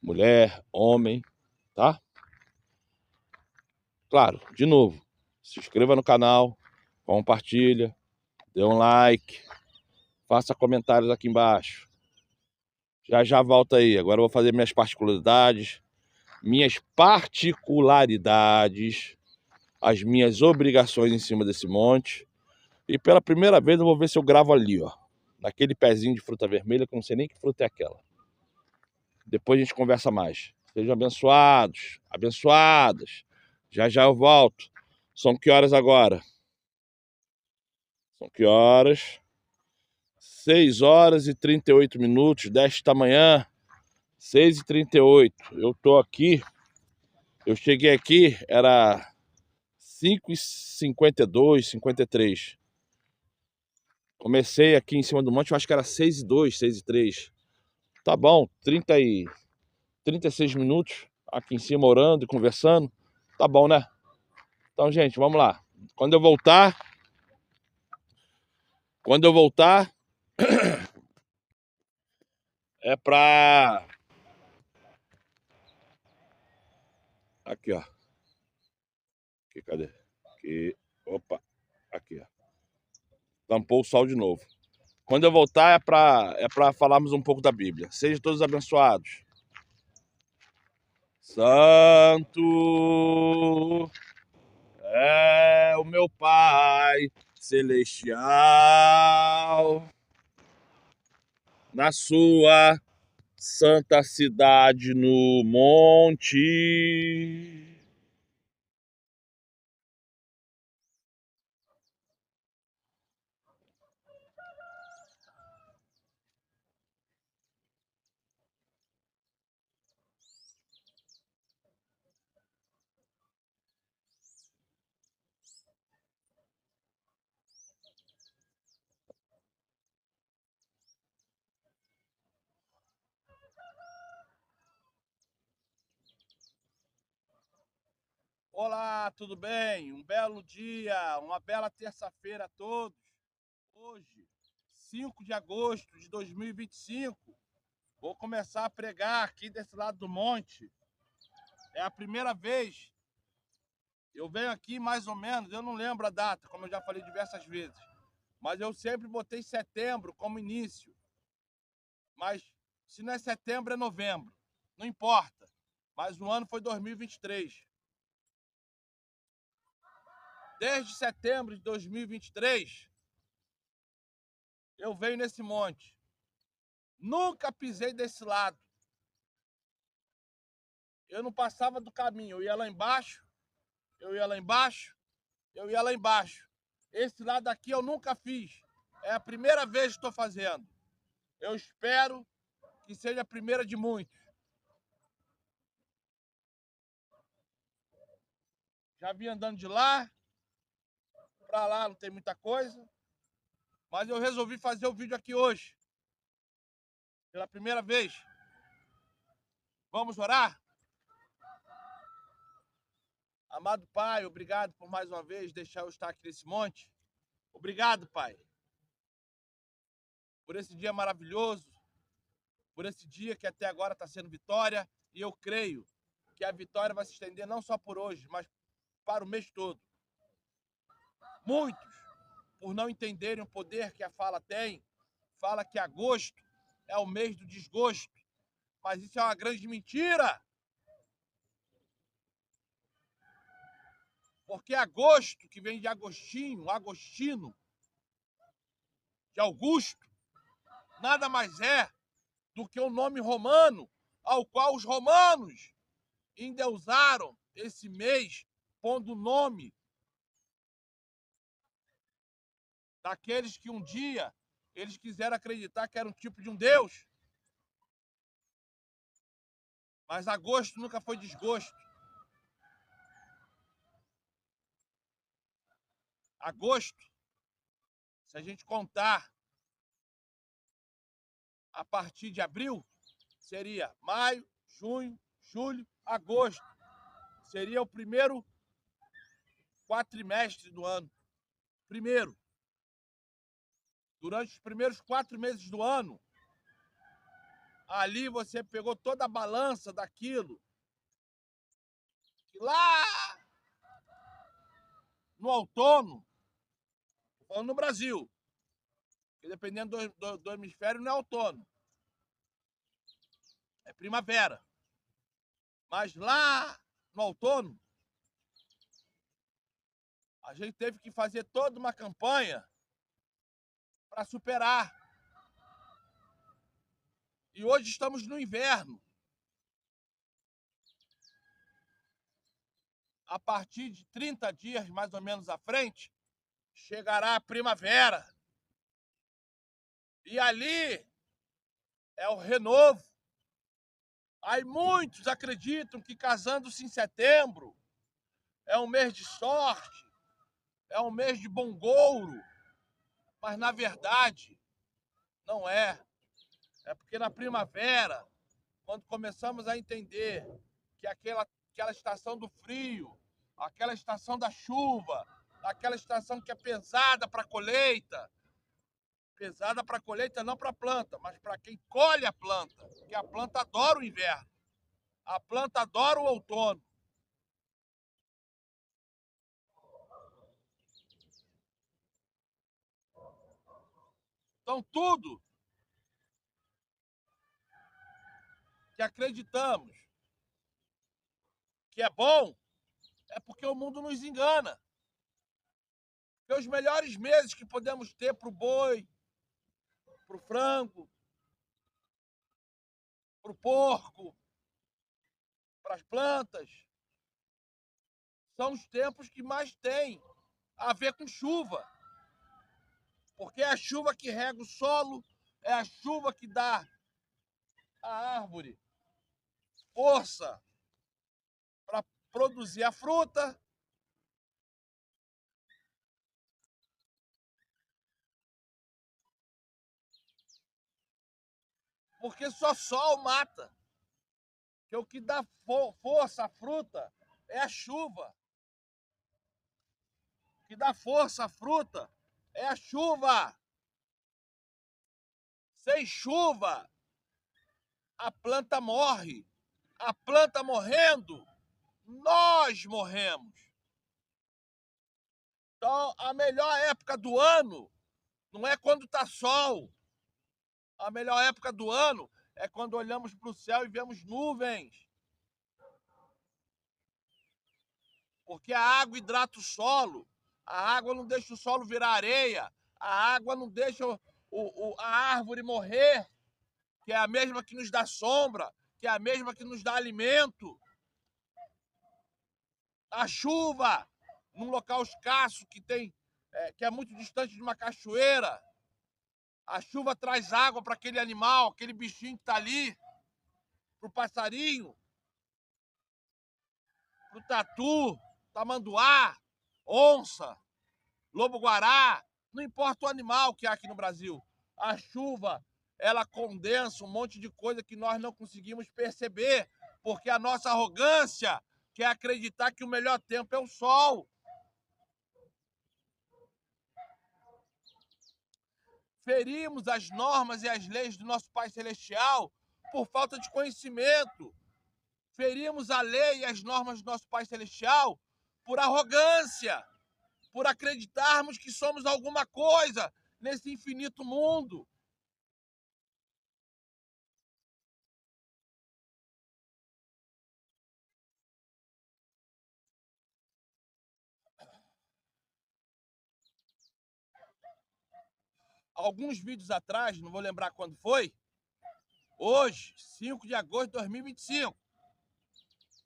Mulher, homem, tá? Claro, de novo, se inscreva no canal, compartilha, dê um like, faça comentários aqui embaixo. Já volto aí, agora eu vou fazer minhas particularidades, as minhas obrigações em cima desse monte. E pela primeira vez eu vou ver se eu gravo ali, ó, naquele pezinho de fruta vermelha, que eu não sei nem que fruta é aquela. Depois a gente conversa mais. Sejam abençoados, abençoadas. Já eu volto. São que horas agora? São que horas? 6 horas e 38 minutos desta manhã. 6h38. Eu tô aqui. Eu cheguei aqui, era 5h52, 53. Comecei aqui em cima do monte, eu acho que era 6h02, 6h03. Tá bom, 36 minutos aqui em cima orando e conversando. Tá bom, né? Então, gente, vamos lá. Quando eu voltar é pra... Aqui, ó. Aqui, cadê? Aqui. Opa. Aqui, ó. Tampou o sol de novo. Quando eu voltar é pra falarmos um pouco da Bíblia. Sejam todos abençoados. Santo é o meu Pai celestial, na sua santa cidade no monte. Olá, tudo bem? Um belo dia, uma bela terça-feira a todos. Hoje, 5 de agosto de 2025, vou começar a pregar aqui desse lado do monte. É a primeira vez. Eu venho aqui mais ou menos, eu não lembro a data, como eu já falei diversas vezes. Mas eu sempre botei setembro como início. Mas se não é setembro, é novembro. Não importa. Mas o ano foi 2023. Desde setembro de 2023, eu venho nesse monte. Nunca pisei desse lado. Eu não passava do caminho. Eu ia lá embaixo, eu ia lá embaixo, eu ia lá embaixo. Esse lado aqui eu nunca fiz. É a primeira vez que estou fazendo. Eu espero que seja a primeira de muitos. Já vim andando de lá para lá, não tem muita coisa. Mas eu resolvi fazer o vídeo aqui hoje. Pela primeira vez. Vamos orar? Amado Pai, obrigado por mais uma vez deixar eu estar aqui nesse monte. Obrigado, Pai, por esse dia maravilhoso, por esse dia que até agora está sendo vitória. E eu creio que a vitória vai se estender não só por hoje, mas para o mês todo. Muitos, por não entenderem o poder que a fala tem, fala que agosto é o mês do desgosto. Mas isso é uma grande mentira. Porque agosto, que vem de Agostinho, Agostino, de Augusto, nada mais é do que o nome romano, ao qual os romanos endeusaram esse mês, pondo o nome daqueles que um dia eles quiseram acreditar que era um tipo de um deus. Mas agosto nunca foi desgosto. Agosto, se a gente contar a partir de abril, seria maio, junho, julho, agosto. Seria o primeiro quatrimestre do ano. Primeiro. Durante os primeiros 4 meses do ano, ali você pegou toda a balança daquilo que lá no outono, falando no Brasil, porque dependendo do hemisfério não é outono, é primavera. Mas lá no outono, a gente teve que fazer toda uma campanha para superar. E hoje estamos no inverno. A partir de 30 dias, mais ou menos à frente, chegará a primavera. E ali é o renovo. Aí muitos acreditam que casando-se em setembro é um mês de sorte, é um mês de bom gouro. Mas, na verdade, não é. É porque na primavera, quando começamos a entender que aquela estação do frio, aquela estação da chuva, aquela estação que é pesada para a colheita, pesada para a colheita não para a planta, mas para quem colhe a planta, porque a planta adora o inverno, a planta adora o outono. Então tudo que acreditamos que é bom, é porque o mundo nos engana. Porque os melhores meses que podemos ter para o boi, para o frango, para o porco, para as plantas, são os tempos que mais têm a ver com chuva. Porque é a chuva que rega o solo, é a chuva que dá à árvore força para produzir a fruta. Porque só sol mata. Que o que dá força à fruta é a chuva. O que dá força à fruta é a chuva. Sem chuva, a planta morre. A planta morrendo, nós morremos. Então, a melhor época do ano não é quando está sol. A melhor época do ano é quando olhamos para o céu e vemos nuvens. Porque a água hidrata o solo. A água não deixa o solo virar areia. A água não deixa a árvore morrer, que é a mesma que nos dá sombra, que é a mesma que nos dá alimento. A chuva, num local escasso que é muito distante de uma cachoeira, a chuva traz água para aquele animal, aquele bichinho que está ali, para o passarinho, para o tatu, tamanduá, onça, lobo-guará, não importa o animal que há aqui no Brasil. A chuva, ela condensa um monte de coisa que nós não conseguimos perceber, porque a nossa arrogância quer acreditar que o melhor tempo é o sol. Ferimos as normas e as leis do nosso Pai Celestial por falta de conhecimento. Ferimos a lei e as normas do nosso Pai Celestial por arrogância, por acreditarmos que somos alguma coisa nesse infinito mundo. Alguns vídeos atrás, não vou lembrar quando foi, hoje, 5 de agosto de 2025.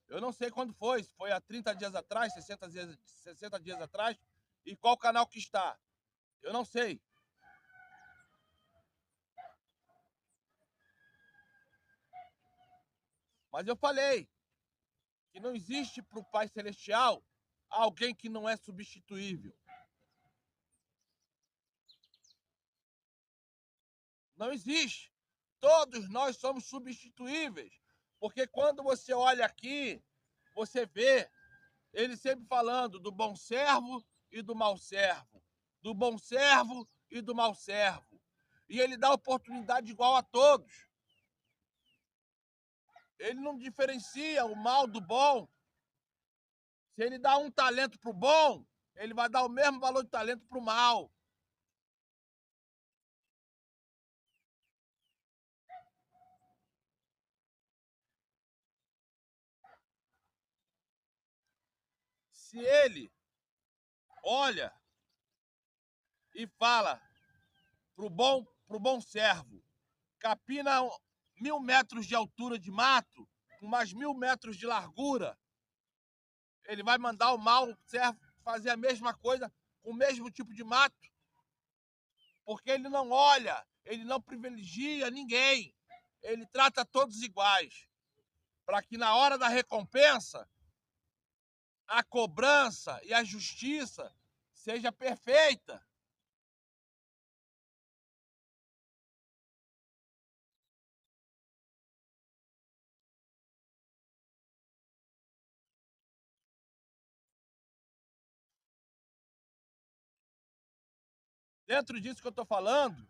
Eu não sei quando foi, se foi há 30 dias atrás, 60 dias atrás, e qual canal que está. Eu não sei. Mas eu falei que não existe para o Pai Celestial alguém que não é substituível. Não existe. Todos nós somos substituíveis. Porque quando você olha aqui, você vê ele sempre falando do bom servo e do mau servo. Do bom servo e do mau servo. E ele dá oportunidade igual a todos. Ele não diferencia o mal do bom. Se ele dá um talento para o bom, ele vai dar o mesmo valor de talento para o mal. Se ele olha e fala pro bom servo, capina 1.000 metros de altura de mato, com mais 1.000 metros de largura, ele vai mandar o mau servo fazer a mesma coisa com o mesmo tipo de mato, porque ele não olha, ele não privilegia ninguém, ele trata todos iguais, para que na hora da recompensa, a cobrança e a justiça seja perfeita. Dentro disso que eu estou falando,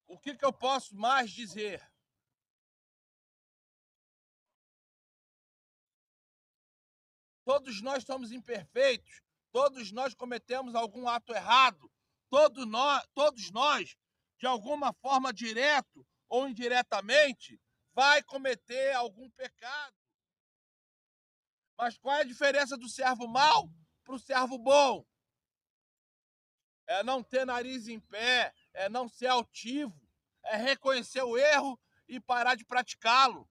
o que eu posso mais dizer? Todos nós somos imperfeitos, todos nós cometemos algum ato errado, todos nós, de alguma forma, direto ou indiretamente, vai cometer algum pecado. Mas qual é a diferença do servo mau para o servo bom? É não ter nariz em pé, é não ser altivo, é reconhecer o erro e parar de praticá-lo.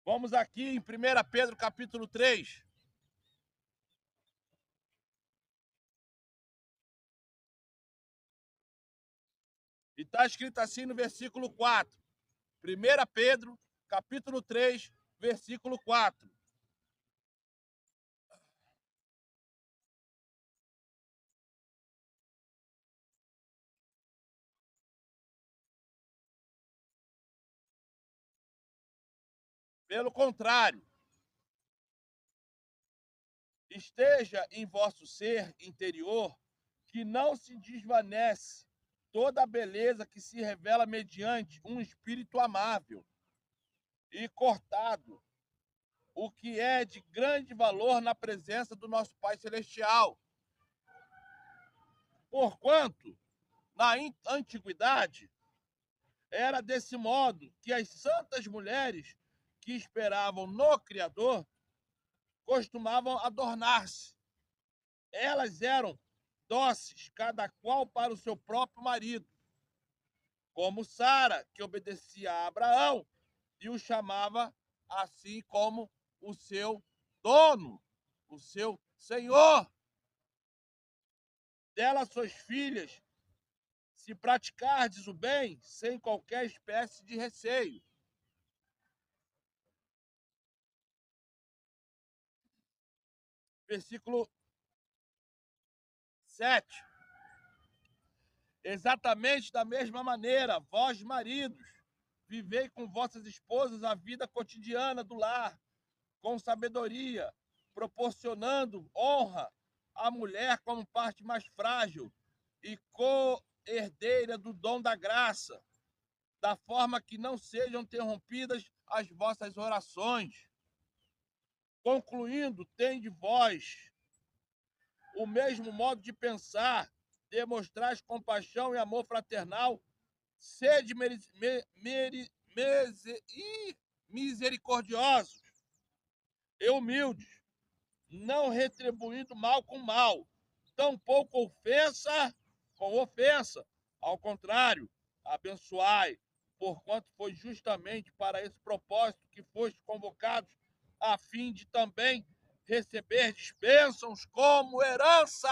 Vamos aqui em 1 Pedro capítulo 3. E está escrito assim no versículo 4. 1 Pedro, capítulo 3, versículo 4. Pelo contrário, esteja em vosso ser interior, que não se desvanece toda a beleza que se revela mediante um espírito amável e cortado, o que é de grande valor na presença do nosso Pai Celestial. Porquanto, na antiguidade, era desse modo que as santas mulheres que esperavam no Criador costumavam adornar-se. Elas eram dóceis, cada qual para o seu próprio marido, como Sara, que obedecia a Abraão e o chamava assim como o seu dono, o seu senhor. Delas suas filhas, se praticardes o bem sem qualquer espécie de receio. Versículo 7. Exatamente da mesma maneira, vós, maridos, vivei com vossas esposas a vida cotidiana do lar, com sabedoria, proporcionando honra à mulher como parte mais frágil e co-herdeira do dom da graça, da forma que não sejam interrompidas as vossas orações. Concluindo, tende vós o mesmo modo de pensar, demonstrais compaixão e amor fraternal, sede misericordiosos e humildes, não retribuindo mal com mal, tampouco ofensa com ofensa. Ao contrário, abençoai, porquanto foi justamente para esse propósito que foste convocados, a fim de também receber bênçãos como herança.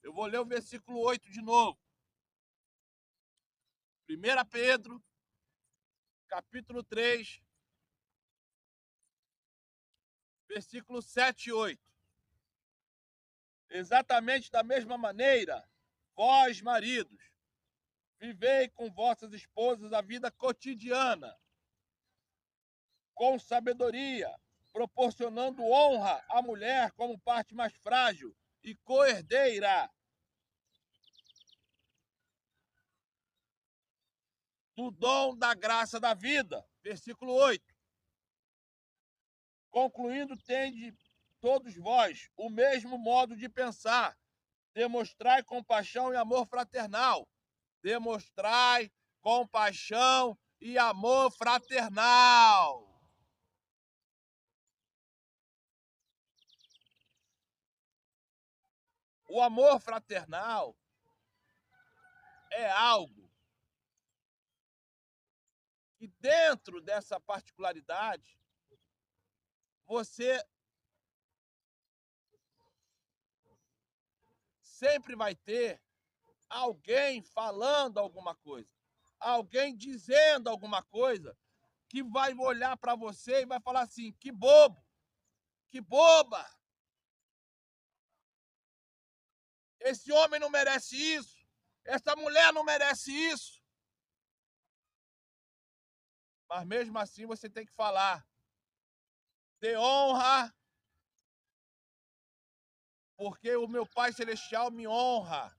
Eu vou ler o versículo 8 de novo. 1 Pedro, capítulo 3, versículo 7 e 8. Exatamente da mesma maneira, vós, maridos, vivei com vossas esposas a vida cotidiana, com sabedoria, proporcionando honra à mulher como parte mais frágil e co-herdeira do dom da graça da vida. Versículo 8. Concluindo, tende todos vós o mesmo modo de pensar, demonstrai compaixão e amor fraternal. Demonstrai compaixão e amor fraternal. O amor fraternal é algo que, dentro dessa particularidade, você sempre vai ter alguém falando alguma coisa, alguém dizendo alguma coisa, que vai olhar para você e vai falar assim: que bobo, que boba, esse homem não merece isso, essa mulher não merece isso. Mas mesmo assim você tem que falar: dê honra, porque o meu Pai Celestial me honra.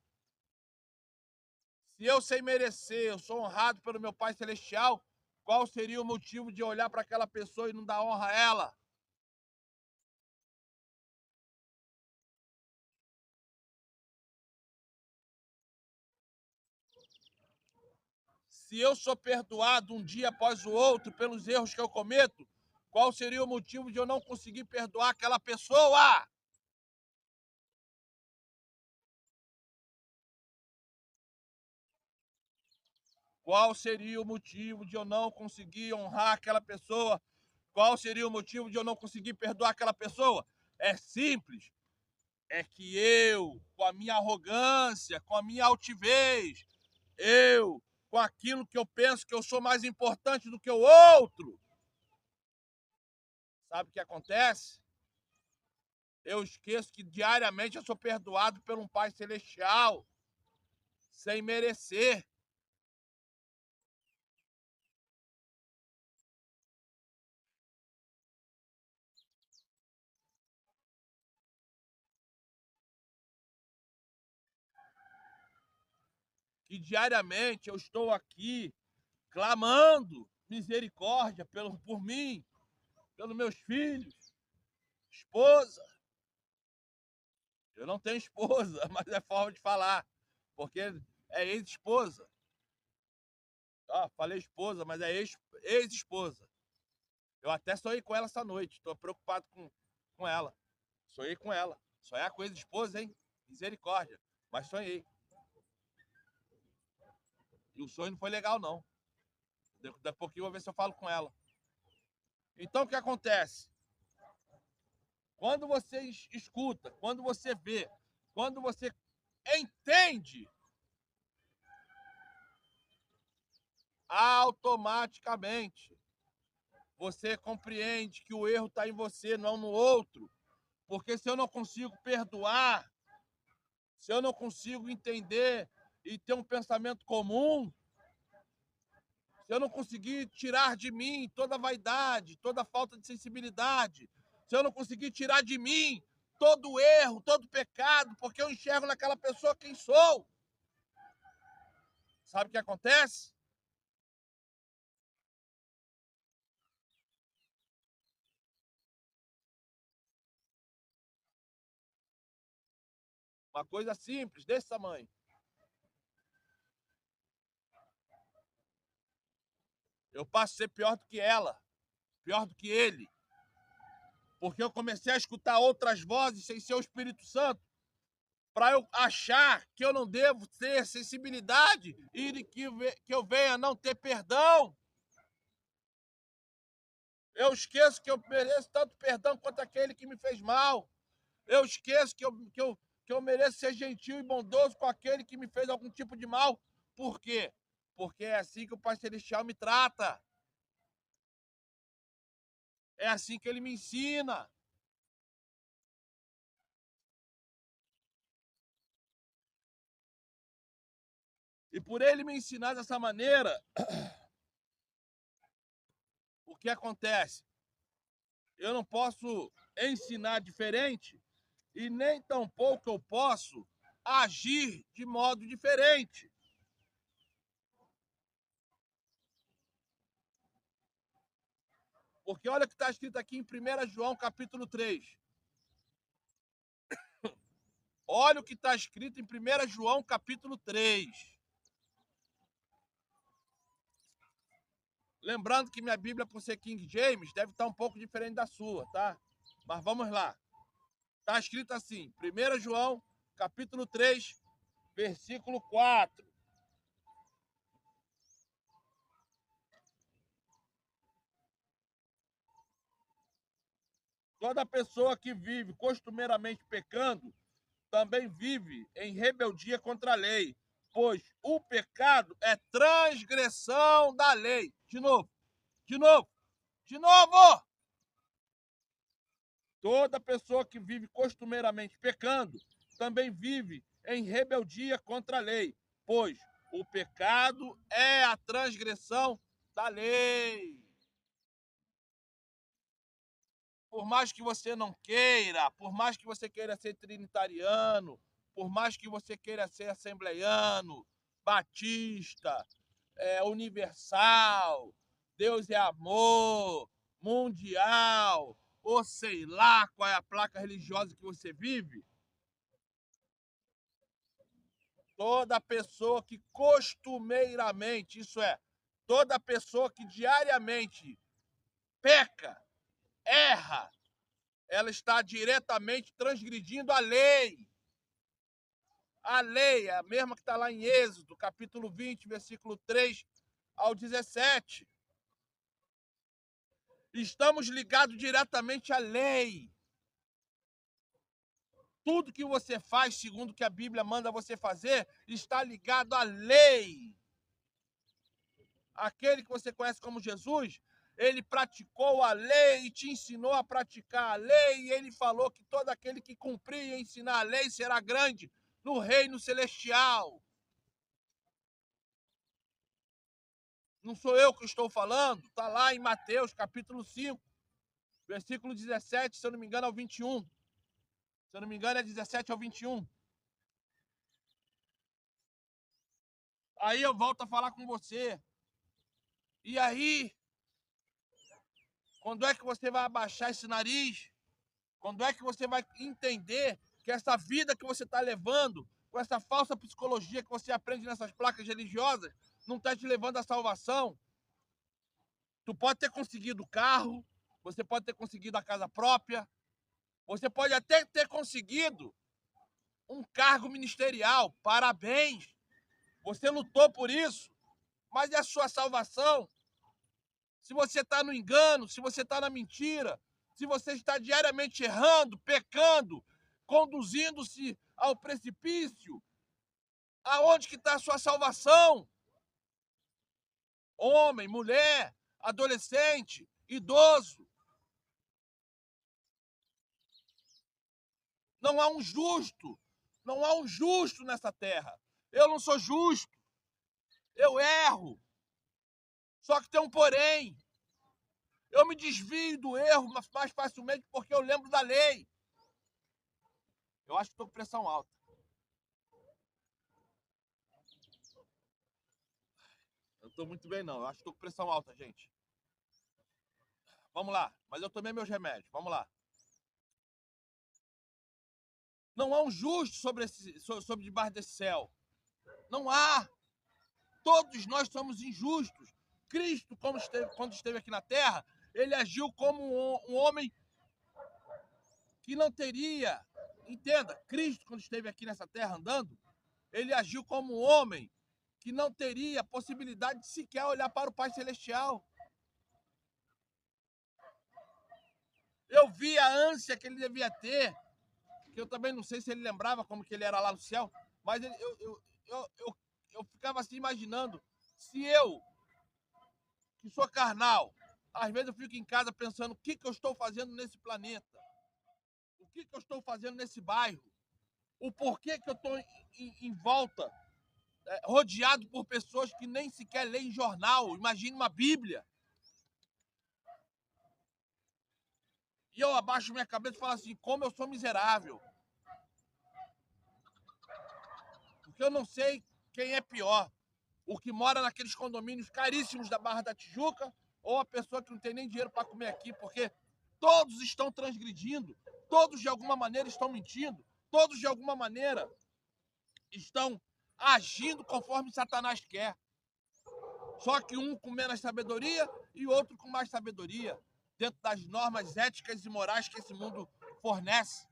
Se eu, sem merecer, eu sou honrado pelo meu Pai Celestial, qual seria o motivo de olhar para aquela pessoa e não dar honra a ela? Se eu sou perdoado um dia após o outro pelos erros que eu cometo, qual seria o motivo de eu não conseguir perdoar aquela pessoa? Qual seria o motivo de eu não conseguir honrar aquela pessoa? Qual seria o motivo de eu não conseguir perdoar aquela pessoa? É simples. É que eu, com a minha arrogância, com a minha altivez, eu, com aquilo que eu penso que eu sou mais importante do que o outro, sabe o que acontece? Eu esqueço que diariamente eu sou perdoado por um Pai Celestial, sem merecer. que diariamente eu estou aqui clamando misericórdia por mim, pelos meus filhos, esposa. Eu não tenho esposa, mas é forma de falar, porque é ex-esposa. Falei esposa, mas é ex-esposa. Eu até sonhei com ela essa noite, estou preocupado com ela. Sonhei com ela. Sonhar com ex-esposa, hein? Misericórdia. Mas sonhei. E o sonho não foi legal, não. Daqui a pouquinho eu vou ver se eu falo com ela. Então, o que acontece? Quando você escuta, quando você vê, quando você entende, automaticamente você compreende que o erro está em você, não no outro. Porque se eu não consigo perdoar, se eu não consigo entender e ter um pensamento comum, se eu não conseguir tirar de mim toda a vaidade, toda a falta de sensibilidade, se eu não conseguir tirar de mim todo o erro, todo o pecado, porque eu enxergo naquela pessoa quem sou, sabe o que acontece? Uma coisa simples, desse tamanho. Eu passo a ser pior do que ela, pior do que ele. Porque eu comecei a escutar outras vozes sem ser o Espírito Santo, para eu achar que eu não devo ter sensibilidade e que eu venha não ter perdão. Eu esqueço que eu mereço tanto perdão quanto aquele que me fez mal. Eu esqueço que eu mereço ser gentil e bondoso com aquele que me fez algum tipo de mal. Por quê? Porque é assim que o Pai Celestial me trata. É assim que ele me ensina. E por ele me ensinar dessa maneira, o que acontece? Eu não posso ensinar diferente e nem tampouco eu posso agir de modo diferente. Porque olha o que está escrito aqui em 1 João capítulo 3. Olha o que está escrito em 1 João capítulo 3. Lembrando que minha Bíblia, por ser King James, deve estar um pouco diferente da sua, tá? Mas vamos lá. Está escrito assim, 1 João capítulo 3, versículo 4. Toda pessoa que vive costumeiramente pecando também vive em rebeldia contra a lei, pois o pecado é transgressão da lei. De novo, de novo, de novo! Toda pessoa que vive costumeiramente pecando também vive em rebeldia contra a lei, pois o pecado é a transgressão da lei. Por mais que você não queira, por mais que você queira ser trinitariano, por mais que você queira ser assembleiano, batista, universal, Deus é amor, mundial, ou sei lá qual é a placa religiosa que você vive, toda pessoa que costumeiramente, isso é, toda pessoa que diariamente peca, erra, ela está diretamente transgredindo a lei. A lei é a mesma que está lá em Êxodo, capítulo 20, versículo 3 ao 17. Estamos ligados diretamente à lei. Tudo que você faz, segundo o que a Bíblia manda você fazer, está ligado à lei. Aquele que você conhece como Jesus, ele praticou a lei e te ensinou a praticar a lei, e ele falou que todo aquele que cumprir e ensinar a lei será grande no reino celestial. Não sou eu que estou falando, está lá em Mateus capítulo 5, versículo 17, se eu não me engano, ao 21. Se eu não me engano, é 17 ao 21. Aí eu volto a falar com você. E aí, quando é que você vai abaixar esse nariz? Quando é que você vai entender que essa vida que você está levando, com essa falsa psicologia que você aprende nessas placas religiosas, não está te levando à salvação? Tu pode ter conseguido o carro, você pode ter conseguido a casa própria, você pode até ter conseguido um cargo ministerial. Parabéns! Você lutou por isso, mas e a sua salvação? Se você está no engano, se você está na mentira, se você está diariamente errando, pecando, conduzindo-se ao precipício, aonde que está a sua salvação? Homem, mulher, adolescente, idoso. Não há um justo, não há um justo nessa terra. Eu não sou justo, eu erro. Só que tem um porém. Eu me desvio do erro mais facilmente porque eu lembro da lei. Eu acho que estou com pressão alta. Eu estou muito bem, não. Eu acho que estou com pressão alta, gente. Vamos lá. Mas eu tomei meus remédios. Vamos lá. Não há um justo sobre debaixo desse céu. Não há. Todos nós somos injustos. Cristo, quando esteve aqui na terra, ele agiu como um homem que não teria. Entenda, Cristo, quando esteve aqui nessa terra andando, ele agiu como um homem que não teria a possibilidade de sequer olhar para o Pai Celestial. Eu vi a ânsia que ele devia ter, que eu também não sei se ele lembrava como que ele era lá no céu, mas eu ficava assim imaginando, se eu, que sou carnal, às vezes eu fico em casa pensando o que eu estou fazendo nesse planeta, o que eu estou fazendo nesse bairro, o porquê que eu estou em volta, rodeado por pessoas que nem sequer leem jornal, imagine uma Bíblia. E eu abaixo minha cabeça e falo assim, como eu sou miserável. Porque eu não sei quem é pior. O que mora naqueles condomínios caríssimos da Barra da Tijuca ou a pessoa que não tem nem dinheiro para comer aqui, porque todos estão transgredindo, todos de alguma maneira estão mentindo, todos de alguma maneira estão agindo conforme Satanás quer. Só que um com menos sabedoria e outro com mais sabedoria, dentro das normas éticas e morais que esse mundo fornece.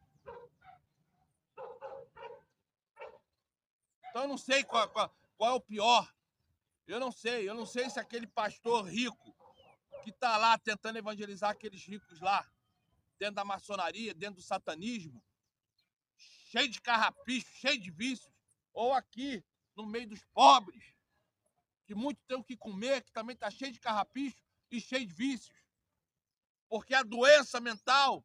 Então eu não sei qual é o pior. Eu não sei se aquele pastor rico que está lá tentando evangelizar aqueles ricos lá, dentro da maçonaria, dentro do satanismo, cheio de carrapicho, cheio de vícios, ou aqui, no meio dos pobres, que muito tem o que comer, que também está cheio de carrapicho e cheio de vícios. Porque a doença mental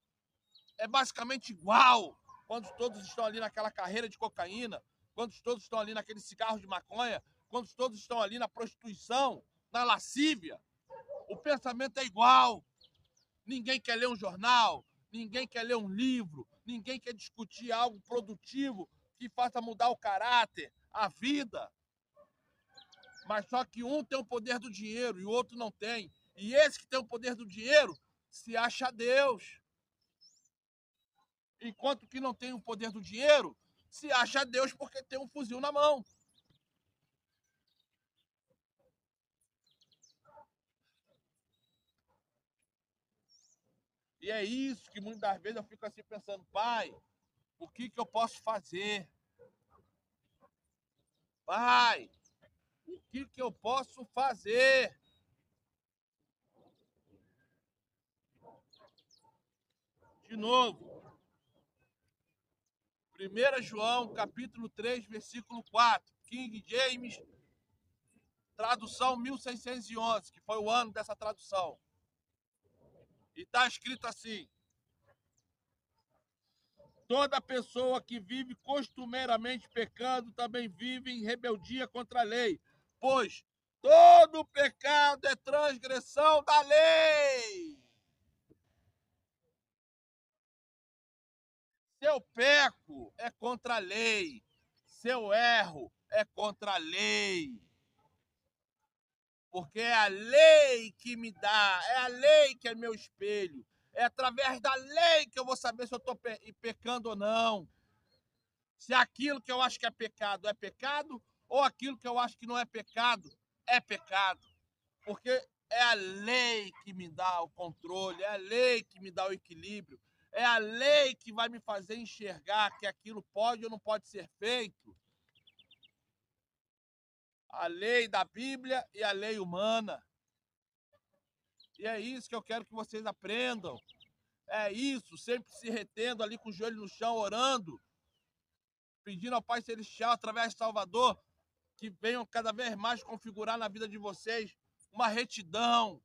é basicamente igual quando todos estão ali naquela carreira de cocaína, quando todos estão ali naquele cigarro de maconha, quando todos estão ali na prostituição, na lascívia. O pensamento é igual. Ninguém quer ler um jornal, ninguém quer ler um livro, ninguém quer discutir algo produtivo que faça mudar o caráter, a vida. Mas só que um tem o poder do dinheiro e o outro não tem. E esse que tem o poder do dinheiro se acha Deus. Enquanto que não tem o poder do dinheiro se acha Deus porque tem um fuzil na mão. E é isso que muitas das vezes eu fico assim pensando, pai, o que eu posso fazer? Pai, o que eu posso fazer? De novo, 1 João, capítulo 3, versículo 4, King James, tradução 1611, que foi o ano dessa tradução. E está escrito assim: toda pessoa que vive costumeiramente pecando também vive em rebeldia contra a lei, pois todo pecado é transgressão da lei. Se eu peco, é contra a lei. Se eu erro, é contra a lei. Porque é a lei que me dá, é a lei que é meu espelho. É através da lei que eu vou saber se eu estou pecando ou não. Se aquilo que eu acho que é pecado, ou aquilo que eu acho que não é pecado. Porque é a lei que me dá o controle, é a lei que me dá o equilíbrio, é a lei que vai me fazer enxergar que aquilo pode ou não pode ser feito. A lei da Bíblia e a lei humana. E é isso que eu quero que vocês aprendam. É isso, sempre se retendo ali com o joelho no chão, orando, pedindo ao Pai Celestial, através de Salvador, que venham cada vez mais configurar na vida de vocês uma retidão,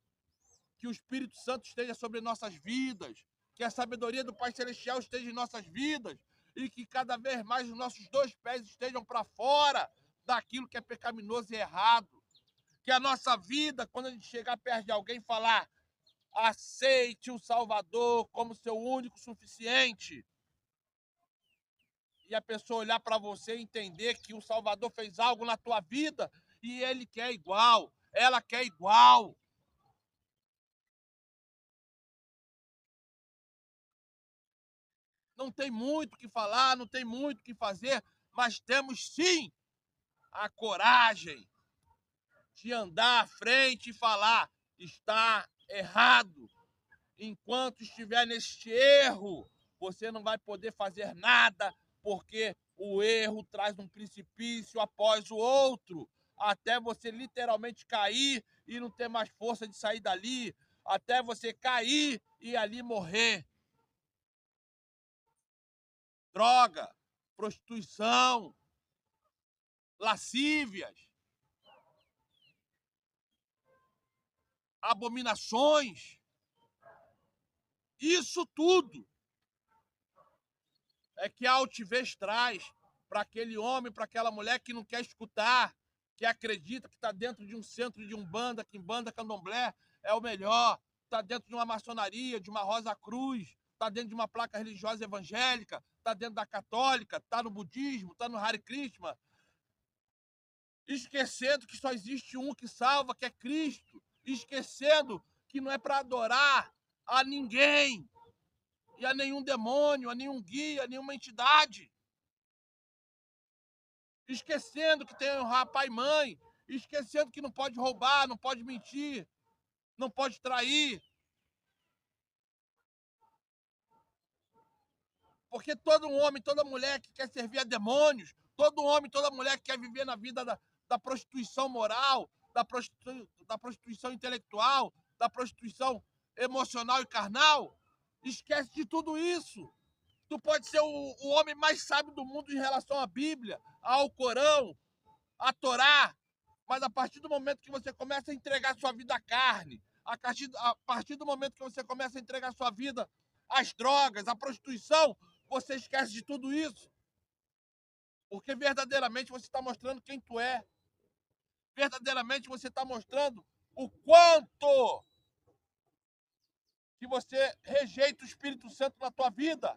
que o Espírito Santo esteja sobre nossas vidas, que a sabedoria do Pai Celestial esteja em nossas vidas e que cada vez mais os nossos dois pés estejam para fora daquilo que é pecaminoso e errado. Que a nossa vida, quando a gente chegar perto de alguém, falar: aceite o Salvador como seu único suficiente. E a pessoa olhar para você e entender que o Salvador fez algo na tua vida e ele quer igual, ela quer igual. Não tem muito o que falar, não tem muito o que fazer, mas temos sim a coragem de andar à frente e falar: está errado. Enquanto estiver neste erro, você não vai poder fazer nada, porque o erro traz um precipício após o outro, até você literalmente cair e não ter mais força de sair dali, até você cair e ali morrer. Droga, prostituição, lascívias, abominações, isso tudo é que a altivez traz para aquele homem, para aquela mulher que não quer escutar, que acredita que está dentro de um centro de umbanda, que Umbanda Candomblé é o melhor, está dentro de uma maçonaria, de uma Rosa Cruz, está dentro de uma placa religiosa evangélica, está dentro da católica, está no budismo, está no Hare Krishna, esquecendo que só existe um que salva, que é Cristo, esquecendo que não é para adorar a ninguém, e a nenhum demônio, a nenhum guia, a nenhuma entidade. Esquecendo que tem que honrar pai e mãe, esquecendo que não pode roubar, não pode mentir, não pode trair. Porque todo homem, toda mulher que quer servir a demônios, todo homem, toda mulher que quer viver na vida da prostituição moral, da prostituição intelectual, da prostituição emocional e carnal, esquece de tudo isso. Tu pode ser o homem mais sábio do mundo em relação à Bíblia, ao Corão, à Torá, mas a partir do momento que você começa a entregar sua vida à carne, a partir do momento que você começa a entregar sua vida às drogas, à prostituição, você esquece de tudo isso. Porque verdadeiramente você está mostrando quem tu é. Verdadeiramente você está mostrando o quanto que você rejeita o Espírito Santo na tua vida.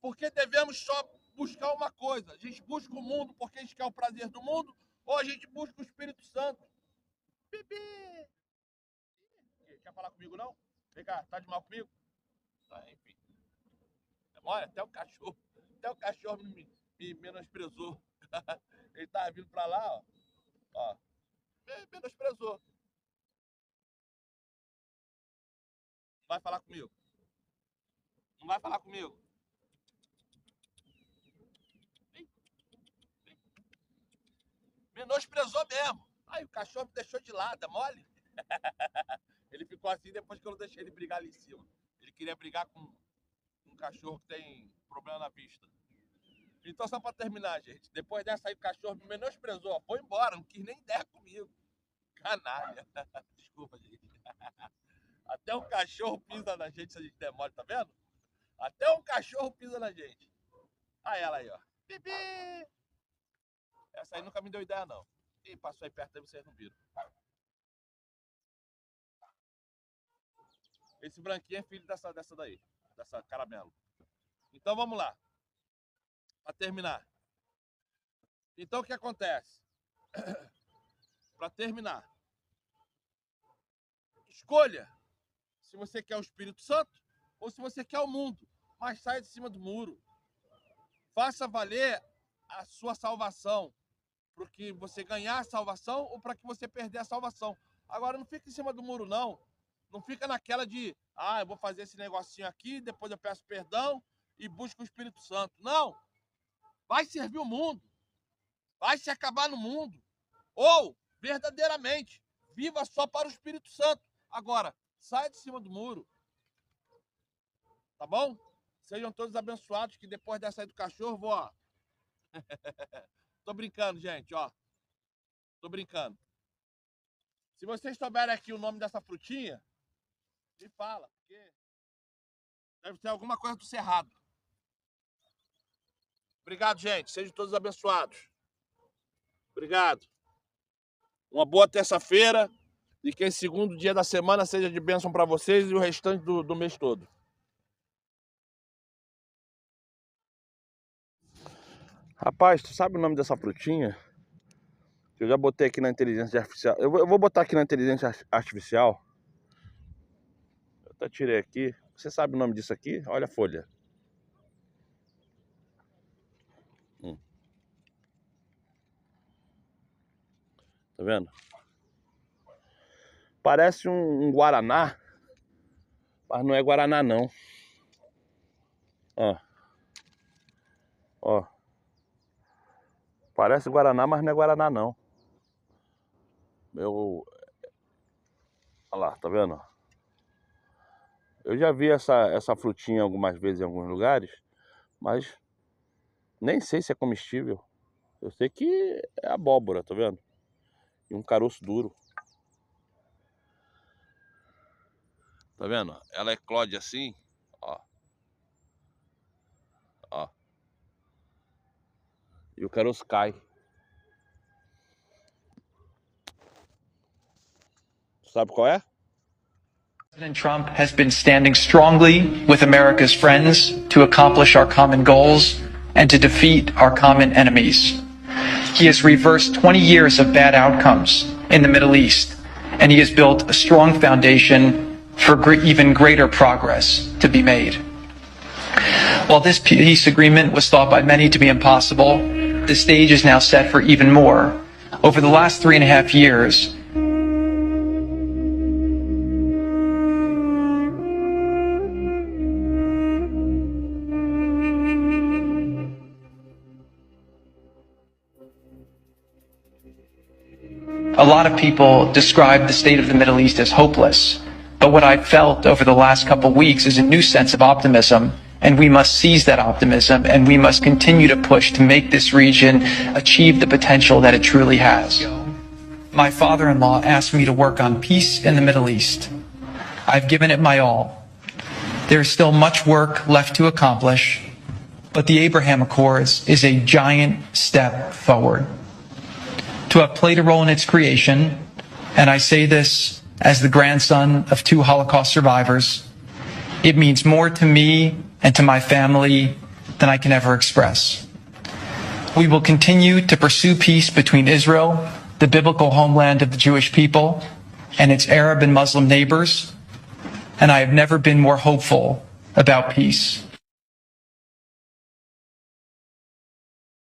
Porque devemos só buscar uma coisa. A gente busca o mundo porque a gente quer o prazer do mundo, ou a gente busca o Espírito Santo. Bebê! Quer falar comigo, não? Vem cá, tá de mal comigo? Tá, enfim. Olha, até o cachorro me menosprezou. Ele tava vindo pra lá, ó. Menosprezou. Não vai falar comigo. Não vai falar comigo. Vem, vem. Menosprezou mesmo. Aí o cachorro me deixou de lado, é mole? Ele ficou assim depois que eu não deixei ele brigar ali em cima. Ele queria brigar com um cachorro que tem problema na vista. Então, só pra terminar, gente. Depois dessa aí, o cachorro me menosprezou. Foi embora, não quis nem ideia comigo. Canalha. Desculpa, gente. Até um cachorro pisa na gente se a gente demora, tá vendo? Até um cachorro pisa na gente. Ah, ela aí, ó. Bebê! Essa aí nunca me deu ideia, não. Ih, passou aí perto aí, vocês não viram. Esse branquinho é filho dessa daí. Dessa caramelo. Então, vamos lá. Pra terminar. Então, o que acontece? Para terminar, escolha se você quer o Espírito Santo ou se você quer o mundo, mas saia de cima do muro. Faça valer a sua salvação, para que você ganhar a salvação ou para que você perder a salvação. Agora, não fica em cima do muro, não. Não fica naquela de, eu vou fazer esse negocinho aqui, depois eu peço perdão e busco o Espírito Santo. Não! Vai servir o mundo. Vai se acabar no mundo. Ou, verdadeiramente, viva só para o Espírito Santo. Agora, saia de cima do muro. Tá bom? Sejam todos abençoados, que depois dessa aí do cachorro, vou, ó. Tô brincando, gente, ó. Tô brincando. Se vocês souberem aqui o nome dessa frutinha, me fala, porque deve ter alguma coisa do cerrado. Obrigado, gente. Sejam todos abençoados. Obrigado. Uma boa terça-feira e que esse segundo dia da semana seja de bênção para vocês e o restante do mês todo. Rapaz, tu sabe o nome dessa frutinha? Eu já botei aqui na inteligência artificial. Eu vou botar aqui na inteligência artificial. Eu até tirei aqui. Você sabe o nome disso aqui? Olha a folha. Tá vendo? Parece um guaraná, mas não é guaraná não. Ó. Ó. Parece guaraná, mas não é guaraná não. Olha lá, tá vendo? Eu já vi essa frutinha algumas vezes em alguns lugares, mas nem sei se é comestível. Eu sei que é abóbora, tá vendo? E um caroço duro. Tá vendo? Ela eclode assim, ó. Ó. E o caroço cai. Sabe qual é?
President Trump has been standing strongly with America's friends to accomplish our common goals and to defeat our common enemies. He has reversed 20 years of bad outcomes in the Middle East, and he has built a strong foundation for even greater progress to be made. While this peace agreement was thought by many to be impossible, the stage is now set for even more. Over the last 3.5 years, a lot of people describe the state of the Middle East as hopeless. But what I've felt over the last couple of weeks is a new sense of optimism, and we must seize that optimism, and we must continue to push to make this region achieve the potential that it truly has. My father-in-law asked me to work on peace in the Middle East. I've given it my all. There is still much work left to accomplish, but the Abraham Accords is a giant step forward. To have played a role in its creation, and I say this as the grandson of 2 Holocaust survivors, it means more to me and to my family than I can ever express. We will continue to pursue peace between Israel, the biblical homeland of the Jewish people, and its Arab and Muslim neighbors, and I have never been more hopeful about peace.